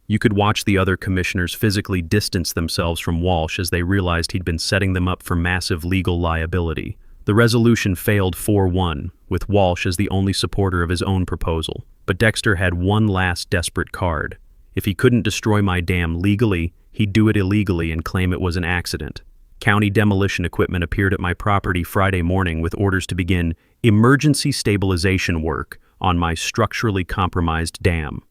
You could watch the other commissioners physically distance themselves from Walsh as they realized he'd been setting them up for massive legal liability. The resolution failed 4-1, with Walsh as the only supporter of his own proposal. But Dexter had one last desperate card. If he couldn't destroy my dam legally, he'd do it illegally and claim it was an accident. County demolition equipment appeared at my property Friday morning with orders to begin emergency stabilization work on my structurally compromised dam.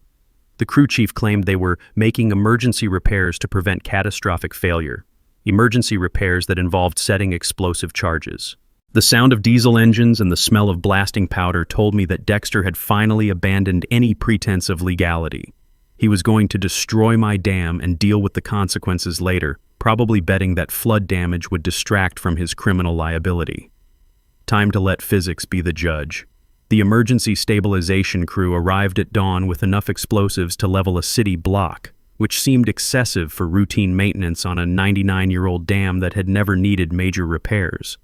The crew chief claimed they were making emergency repairs to prevent catastrophic failure, emergency repairs that involved setting explosive charges. The sound of diesel engines and the smell of blasting powder told me that Dexter had finally abandoned any pretense of legality. He was going to destroy my dam and deal with the consequences later, probably betting that flood damage would distract from his criminal liability. Time to let physics be the judge. The emergency stabilization crew arrived at dawn with enough explosives to level a city block, which seemed excessive for routine maintenance on a 99-year-old dam that had never needed major repairs.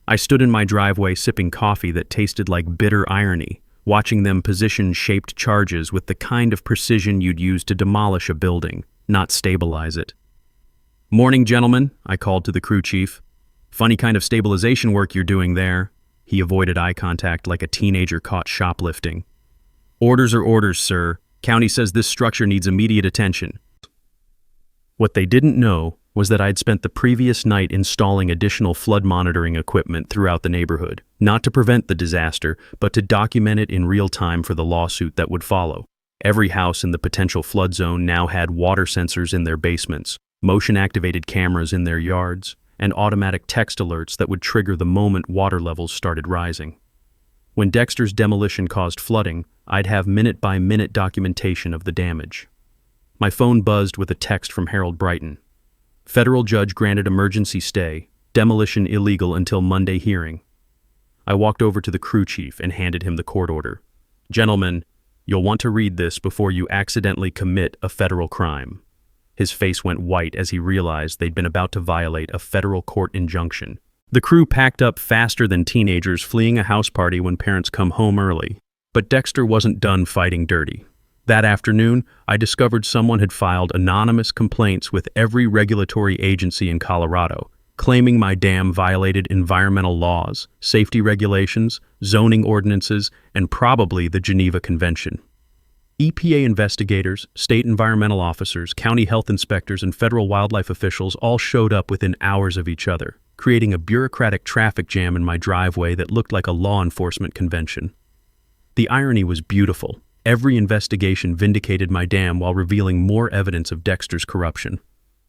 I stood in my driveway sipping coffee that tasted like bitter irony, watching them position shaped charges with the kind of precision you'd use to demolish a building, not stabilize it. Morning, gentlemen, I called to the crew chief. Funny kind of stabilization work you're doing there. He avoided eye contact like a teenager caught shoplifting. Orders are orders, sir. County says this structure needs immediate attention. What they didn't know was that I'd spent the previous night installing additional flood monitoring equipment throughout the neighborhood, not to prevent the disaster, but to document it in real time for the lawsuit that would follow. Every house in the potential flood zone now had water sensors in their basements, motion-activated cameras in their yards, and automatic text alerts that would trigger the moment water levels started rising. When Dexter's demolition caused flooding, I'd have minute-by-minute documentation of the damage. My phone buzzed with a text from Harold Brighton. Federal judge granted emergency stay, demolition illegal until Monday hearing. I walked over to the crew chief and handed him the court order. Gentlemen, you'll want to read this before you accidentally commit a federal crime. His face went white as he realized they'd been about to violate a federal court injunction. The crew packed up faster than teenagers fleeing a house party when parents come home early. But Dexter wasn't done fighting dirty. That afternoon, I discovered someone had filed anonymous complaints with every regulatory agency in Colorado, claiming my dam violated environmental laws, safety regulations, zoning ordinances, and probably the Geneva Convention. EPA investigators, state environmental officers, county health inspectors, and federal wildlife officials all showed up within hours of each other, creating a bureaucratic traffic jam in my driveway that looked like a law enforcement convention. The irony was beautiful. Every investigation vindicated my dam while revealing more evidence of Dexter's corruption.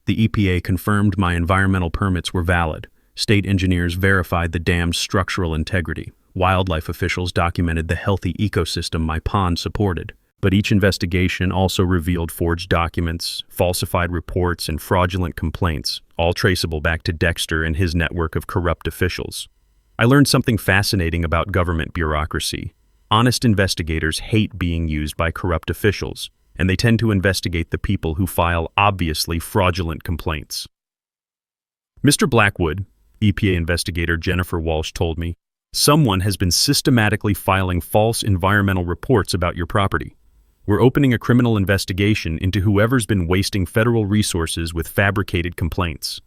The EPA confirmed my environmental permits were valid. State engineers verified the dam's structural integrity. Wildlife officials documented the healthy ecosystem my pond supported. But each investigation also revealed forged documents, falsified reports, and fraudulent complaints, all traceable back to Dexter and his network of corrupt officials. I learned something fascinating about government bureaucracy. Honest investigators hate being used by corrupt officials, and they tend to investigate the people who file obviously fraudulent complaints. Mr. Blackwood, EPA investigator Jennifer Walsh told me, someone has been systematically filing false environmental reports about your property. We're opening a criminal investigation into whoever's been wasting federal resources with fabricated complaints.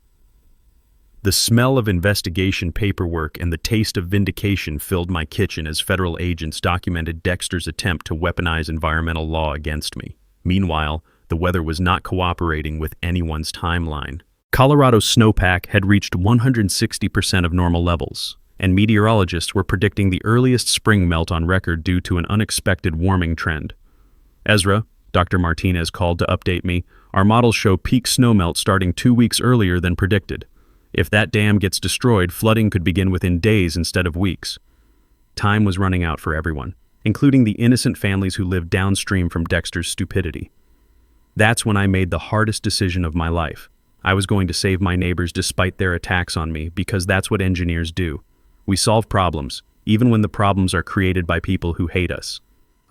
The smell of investigation paperwork and the taste of vindication filled my kitchen as federal agents documented Dexter's attempt to weaponize environmental law against me. Meanwhile, the weather was not cooperating with anyone's timeline. Colorado's snowpack had reached 160% of normal levels, and meteorologists were predicting the earliest spring melt on record due to an unexpected warming trend. Ezra, Dr. Martinez called to update me, our models show peak snowmelt starting 2 weeks earlier than predicted. If that dam gets destroyed, flooding could begin within days instead of weeks. Time was running out for everyone, including the innocent families who lived downstream from Dexter's stupidity. That's when I made the hardest decision of my life. I was going to save my neighbors despite their attacks on me, because that's what engineers do. We solve problems, even when the problems are created by people who hate us.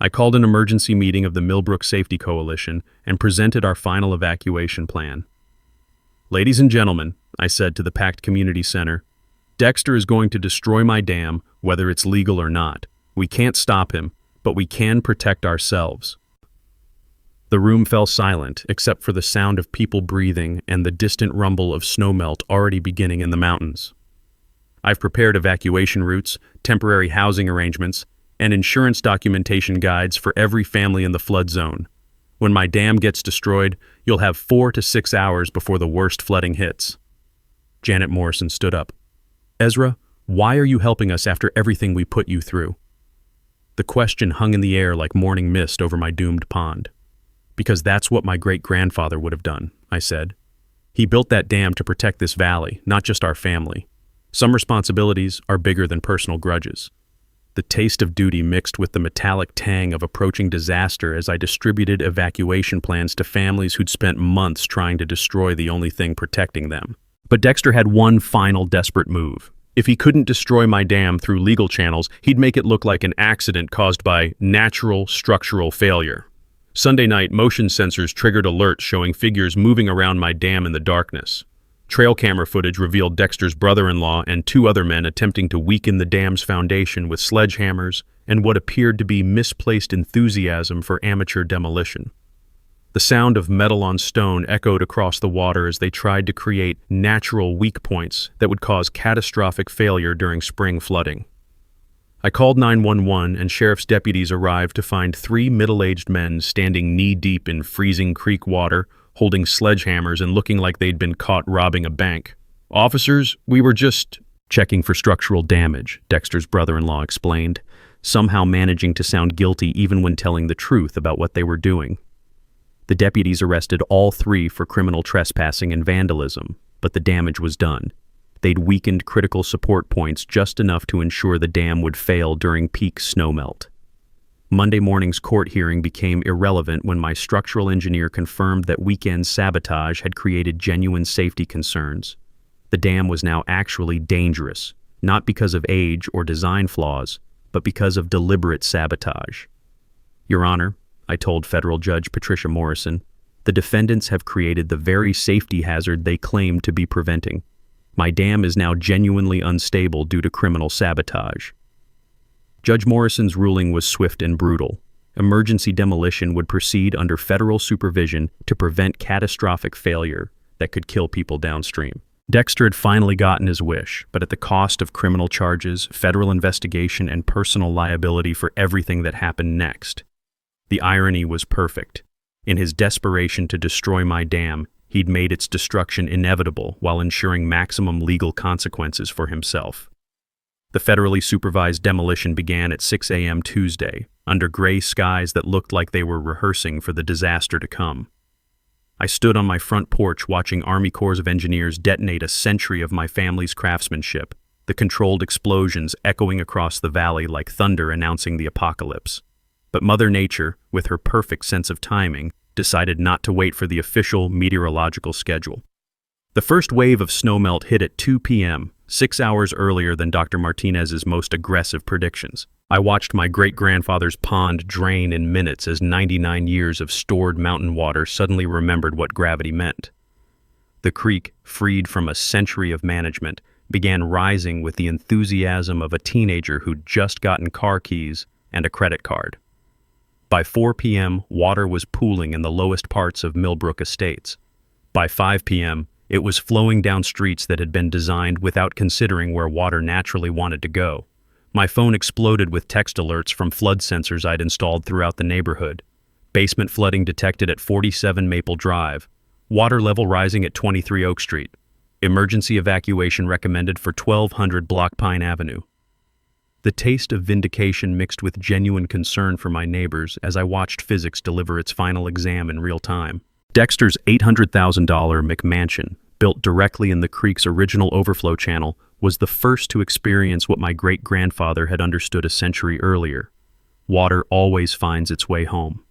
I called an emergency meeting of the Millbrook Safety Coalition and presented our final evacuation plan. Ladies and gentlemen, I said to the packed community center, Dexter is going to destroy my dam, whether it's legal or not. We can't stop him, but we can protect ourselves. The room fell silent, except for the sound of people breathing and the distant rumble of snowmelt already beginning in the mountains. I've prepared evacuation routes, temporary housing arrangements, and insurance documentation guides for every family in the flood zone. When my dam gets destroyed, you'll have 4 to 6 hours before the worst flooding hits. Janet Morrison stood up. Ezra, why are you helping us after everything we put you through? The question hung in the air like morning mist over my doomed pond. Because that's what my great-grandfather would have done, I said. He built that dam to protect this valley, not just our family. Some responsibilities are bigger than personal grudges. The taste of duty mixed with the metallic tang of approaching disaster as I distributed evacuation plans to families who'd spent months trying to destroy the only thing protecting them. But Dexter had one final desperate move. If he couldn't destroy my dam through legal channels, he'd make it look like an accident caused by natural structural failure. Sunday night, motion sensors triggered alerts showing figures moving around my dam in the darkness. Trail camera footage revealed Dexter's brother-in-law and 2 other men attempting to weaken the dam's foundation with sledgehammers and what appeared to be misplaced enthusiasm for amateur demolition. The sound of metal on stone echoed across the water as they tried to create natural weak points that would cause catastrophic failure during spring flooding. I called 911 and sheriff's deputies arrived to find 3 middle-aged men standing knee-deep in freezing creek water, holding sledgehammers and looking like they'd been caught robbing a bank. Officers, we were just checking for structural damage, Dexter's brother-in-law explained, somehow managing to sound guilty even when telling the truth about what they were doing. The deputies arrested all 3 for criminal trespassing and vandalism, but the damage was done. They'd weakened critical support points just enough to ensure the dam would fail during peak snowmelt. Monday morning's court hearing became irrelevant when my structural engineer confirmed that weekend sabotage had created genuine safety concerns. The dam was now actually dangerous, not because of age or design flaws, but because of deliberate sabotage. Your Honor, I told federal judge Patricia Morrison, the defendants have created the very safety hazard they claimed to be preventing. My dam is now genuinely unstable due to criminal sabotage. Judge Morrison's ruling was swift and brutal. Emergency demolition would proceed under federal supervision to prevent catastrophic failure that could kill people downstream. Dexter had finally gotten his wish, but at the cost of criminal charges, federal investigation, and personal liability for everything that happened next. The irony was perfect. In his desperation to destroy my dam, he'd made its destruction inevitable while ensuring maximum legal consequences for himself. The federally supervised demolition began at 6 a.m. Tuesday, under gray skies that looked like they were rehearsing for the disaster to come. I stood on my front porch watching Army Corps of Engineers detonate a century of my family's craftsmanship, the controlled explosions echoing across the valley like thunder announcing the apocalypse. But Mother Nature, with her perfect sense of timing, decided not to wait for the official meteorological schedule. The first wave of snowmelt hit at 2 p.m., 6 hours earlier than Dr. Martinez's most aggressive predictions. I watched my great-grandfather's pond drain in minutes as 99 years of stored mountain water suddenly remembered what gravity meant. The creek, freed from a century of management, began rising with the enthusiasm of a teenager who'd just gotten car keys and a credit card. By 4 p.m., water was pooling in the lowest parts of Millbrook Estates. By 5 p.m., it was flowing down streets that had been designed without considering where water naturally wanted to go. My phone exploded with text alerts from flood sensors I'd installed throughout the neighborhood. Basement flooding detected at 47 Maple Drive. Water level rising at 23 Oak Street. Emergency evacuation recommended for 1200 Block Pine Avenue. The taste of vindication mixed with genuine concern for my neighbors as I watched physics deliver its final exam in real time. Dexter's $800,000 McMansion, built directly in the creek's original overflow channel, was the first to experience what my great-grandfather had understood a century earlier. Water always finds its way home.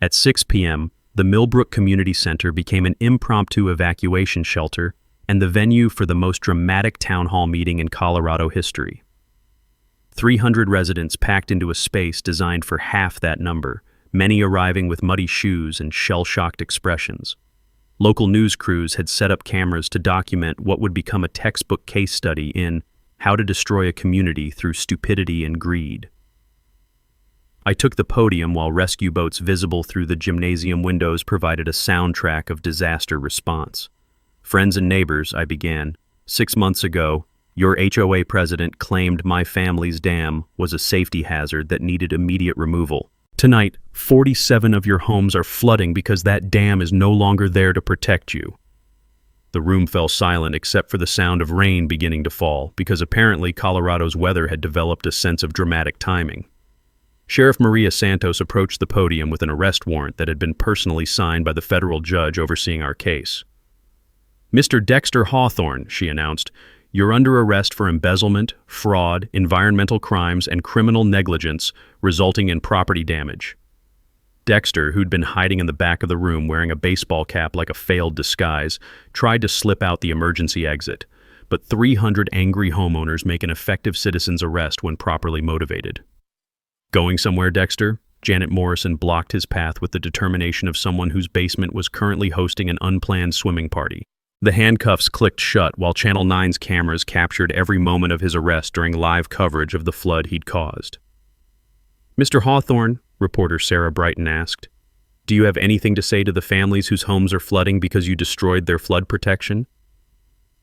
At 6 p.m., the Millbrook Community Center became an impromptu evacuation shelter and the venue for the most dramatic town hall meeting in Colorado history. 300 residents packed into a space designed for half that number, many arriving with muddy shoes and shell-shocked expressions. Local news crews had set up cameras to document what would become a textbook case study in how to destroy a community through stupidity and greed. I took the podium while rescue boats visible through the gymnasium windows provided a soundtrack of disaster response. Friends and neighbors, I began. 6 months ago, your HOA president claimed my family's dam was a safety hazard that needed immediate removal. Tonight, 47 of your homes are flooding because that dam is no longer there to protect you. The room fell silent except for the sound of rain beginning to fall, because apparently Colorado's weather had developed a sense of dramatic timing. Sheriff Maria Santos approached the podium with an arrest warrant that had been personally signed by the federal judge overseeing our case. "Mr. Dexter Hawthorne," she announced, "you're under arrest for embezzlement, fraud, environmental crimes, and criminal negligence resulting in property damage." Dexter, who'd been hiding in the back of the room wearing a baseball cap like a failed disguise, tried to slip out the emergency exit, but 300 angry homeowners make an effective citizen's arrest when properly motivated. "Going somewhere, Dexter?" Janet Morrison blocked his path with the determination of someone whose basement was currently hosting an unplanned swimming party. The handcuffs clicked shut while Channel 9's cameras captured every moment of his arrest during live coverage of the flood he'd caused. "Mr. Hawthorne," reporter Sarah Brighton asked, "do you have anything to say to the families whose homes are flooding because you destroyed their flood protection?"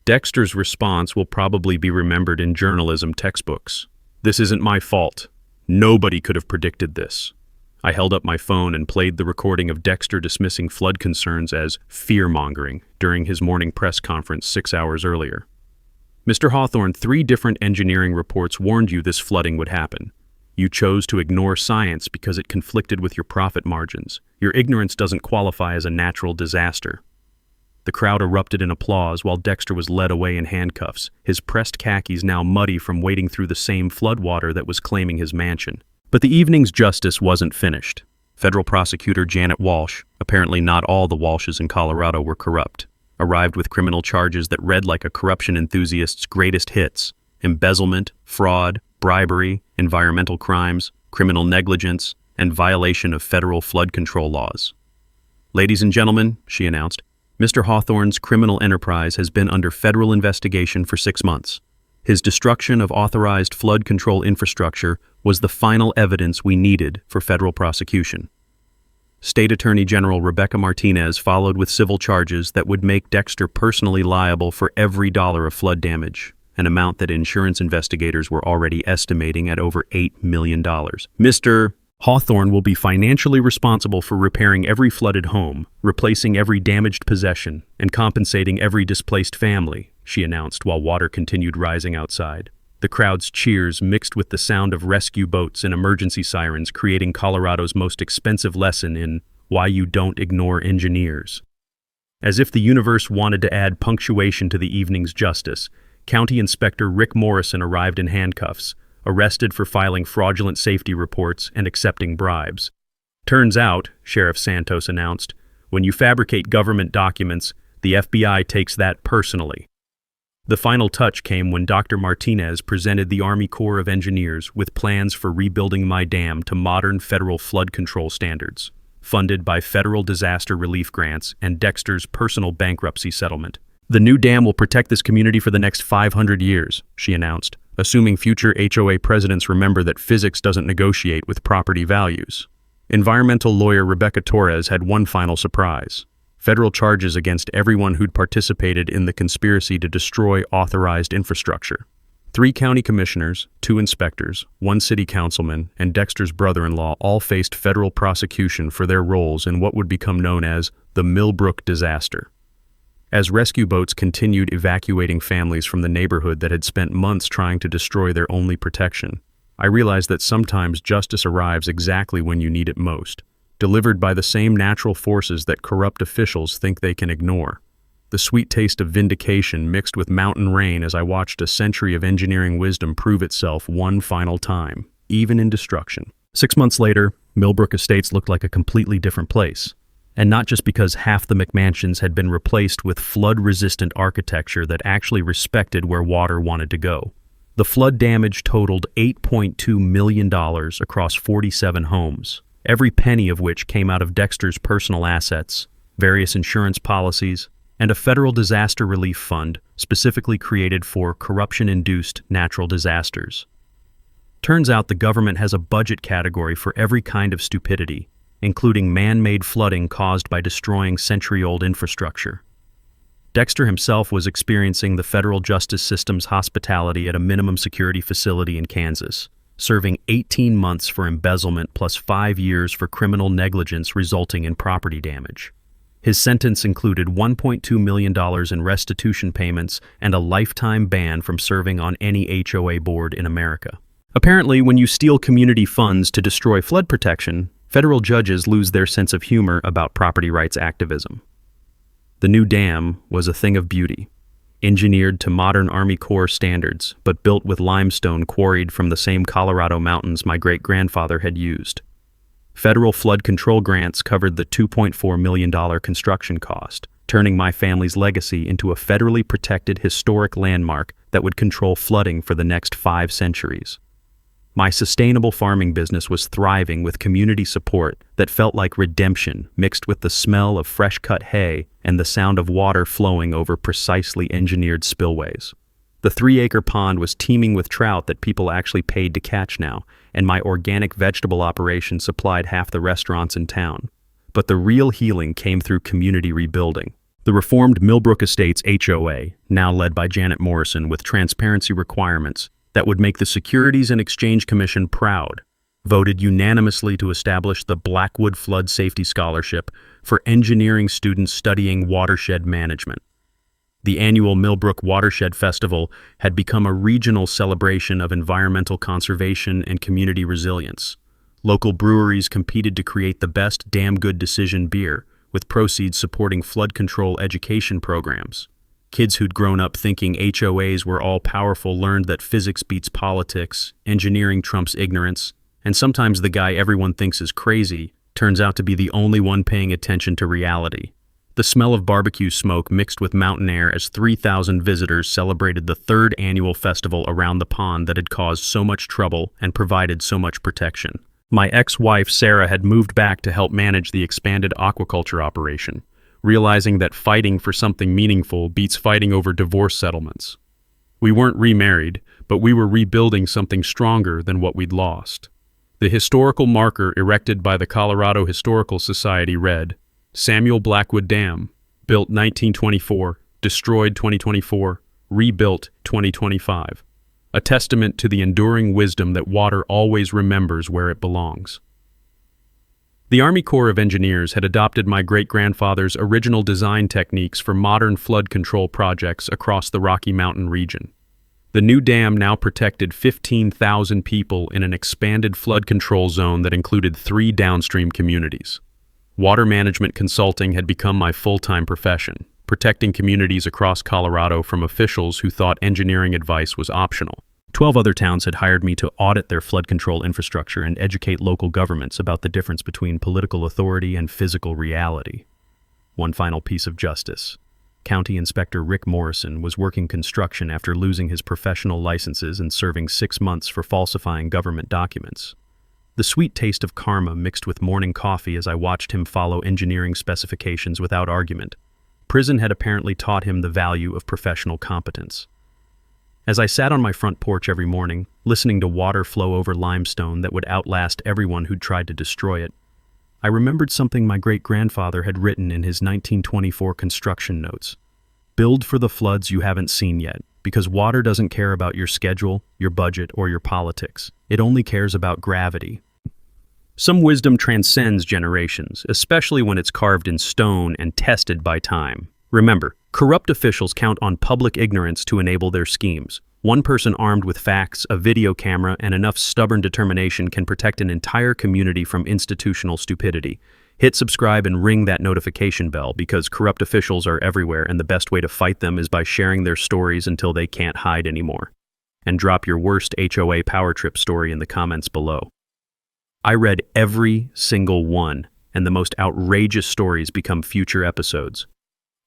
Dexter's response will probably be remembered in journalism textbooks. "This isn't my fault. Nobody could have predicted this." I held up my phone and played the recording of Dexter dismissing flood concerns as fear-mongering during his morning press conference 6 hours earlier. "Mr. Hawthorne, 3 different engineering reports warned you this flooding would happen. You chose to ignore science because it conflicted with your profit margins. Your ignorance doesn't qualify as a natural disaster." The crowd erupted in applause while Dexter was led away in handcuffs, his pressed khakis now muddy from wading through the same floodwater that was claiming his mansion. But the evening's justice wasn't finished. Federal prosecutor Janet Walsh, apparently not all the Walshes in Colorado were corrupt, arrived with criminal charges that read like a corruption enthusiast's greatest hits: embezzlement, fraud, bribery, environmental crimes, criminal negligence, and violation of federal flood control laws. "Ladies and gentlemen," she announced, "Mr. Hawthorne's criminal enterprise has been under federal investigation for 6 months. His destruction of authorized flood control infrastructure was the final evidence we needed for federal prosecution." State Attorney General Rebecca Martinez followed with civil charges that would make Dexter personally liable for every dollar of flood damage, an amount that insurance investigators were already estimating at over $8 million. Mr. Hawthorne will be financially responsible for repairing every flooded home, replacing every damaged possession, and compensating every displaced family, she announced while water continued rising outside. The crowd's cheers mixed with the sound of rescue boats and emergency sirens, creating Colorado's most expensive lesson in why you don't ignore engineers. As if the universe wanted to add punctuation to the evening's justice, County Inspector Rick Morrison arrived in handcuffs, arrested for filing fraudulent safety reports and accepting bribes. Turns out, Sheriff Santos announced, when you fabricate government documents, the FBI takes that personally. The final touch came when Dr. Martinez presented the Army Corps of Engineers with plans for rebuilding my dam to modern federal flood control standards, funded by federal disaster relief grants and Dexter's personal bankruptcy settlement. The new dam will protect this community for the next 500 years, she announced, assuming future HOA presidents remember that physics doesn't negotiate with property values. Environmental lawyer Rebecca Torres had one final surprise: federal charges against everyone who'd participated in the conspiracy to destroy authorized infrastructure. 3 county commissioners, 2 inspectors, 1 city councilman, and Dexter's brother-in-law all faced federal prosecution for their roles in what would become known as the Millbrook disaster. As rescue boats continued evacuating families from the neighborhood that had spent months trying to destroy their only protection, I realized that sometimes justice arrives exactly when you need it most, delivered by the same natural forces that corrupt officials think they can ignore. The sweet taste of vindication mixed with mountain rain as I watched a century of engineering wisdom prove itself one final time, even in destruction. 6 months later, Millbrook Estates looked like a completely different place. And not just because half the McMansions had been replaced with flood-resistant architecture that actually respected where water wanted to go. The flood damage totaled $8.2 million across 47 homes, every penny of which came out of Dexter's personal assets, various insurance policies, and a federal disaster relief fund specifically created for corruption-induced natural disasters. Turns out the government has a budget category for every kind of stupidity, including man-made flooding caused by destroying century-old infrastructure. Dexter himself was experiencing the federal justice system's hospitality at a minimum security facility in Kansas, serving 18 months for embezzlement plus 5 years for criminal negligence resulting in property damage. His sentence included $1.2 million in restitution payments and a lifetime ban from serving on any HOA board in America. Apparently, when you steal community funds to destroy flood protection, federal judges lose their sense of humor about property rights activism. The new dam was a thing of beauty, engineered to modern Army Corps standards, but built with limestone quarried from the same Colorado mountains my great-grandfather had used. Federal flood control grants covered the $2.4 million construction cost, turning my family's legacy into a federally protected historic landmark that would control flooding for the next 5 centuries. My sustainable farming business was thriving with community support that felt like redemption mixed with the smell of fresh-cut hay and the sound of water flowing over precisely engineered spillways. The 3-acre pond was teeming with trout that people actually paid to catch now, and my organic vegetable operation supplied half the restaurants in town. But the real healing came through community rebuilding. The reformed Millbrook Estates HOA, now led by Janet Morrison with transparency requirements that would make the Securities and Exchange Commission proud, voted unanimously to establish the Blackwood Flood Safety Scholarship for engineering students studying watershed management. The annual Millbrook Watershed Festival had become a regional celebration of environmental conservation and community resilience. Local breweries competed to create the best damn good decision beer, with proceeds supporting flood control education programs. Kids who'd grown up thinking HOAs were all-powerful learned that physics beats politics, engineering trumps ignorance, and sometimes the guy everyone thinks is crazy turns out to be the only one paying attention to reality. The smell of barbecue smoke mixed with mountain air as 3,000 visitors celebrated the 3rd annual festival around the pond that had caused so much trouble and provided so much protection. My ex-wife Sarah had moved back to help manage the expanded aquaculture operation, realizing that fighting for something meaningful beats fighting over divorce settlements. We weren't remarried, but we were rebuilding something stronger than what we'd lost. The historical marker erected by the Colorado Historical Society read, Samuel Blackwood Dam, built 1924, destroyed 2024, rebuilt 2025. A testament to the enduring wisdom that water always remembers where it belongs. The Army Corps of Engineers had adopted my great-grandfather's original design techniques for modern flood control projects across the Rocky Mountain region. The new dam now protected 15,000 people in an expanded flood control zone that included 3 downstream communities. Water management consulting had become my full-time profession, protecting communities across Colorado from officials who thought engineering advice was optional. 12 other towns had hired me to audit their flood control infrastructure and educate local governments about the difference between political authority and physical reality. One final piece of justice. County Inspector Rick Morrison was working construction after losing his professional licenses and serving 6 months for falsifying government documents. The sweet taste of karma mixed with morning coffee as I watched him follow engineering specifications without argument. Prison had apparently taught him the value of professional competence. As I sat on my front porch every morning, listening to water flow over limestone that would outlast everyone who'd tried to destroy it, I remembered something my great-grandfather had written in his 1924 construction notes. Build for the floods you haven't seen yet, because water doesn't care about your schedule, your budget, or your politics. It only cares about gravity. Some wisdom transcends generations, especially when it's carved in stone and tested by time. Remember, corrupt officials count on public ignorance to enable their schemes. One person armed with facts, a video camera, and enough stubborn determination can protect an entire community from institutional stupidity. Hit subscribe and ring that notification bell because corrupt officials are everywhere and the best way to fight them is by sharing their stories until they can't hide anymore. And drop your worst HOA power trip story in the comments below. I read every single one, and the most outrageous stories become future episodes.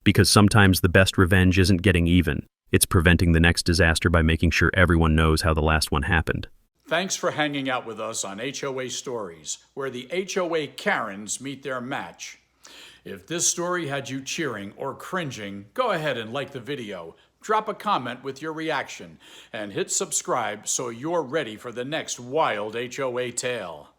Because sometimes the best revenge isn't getting even, it's preventing the next disaster by making sure everyone knows how the last one happened. Thanks for hanging out with us on HOA Stories, where the HOA Karens meet their match. If this story had you cheering or cringing, go ahead and like the video, drop a comment with your reaction, and hit subscribe so you're ready for the next wild HOA tale.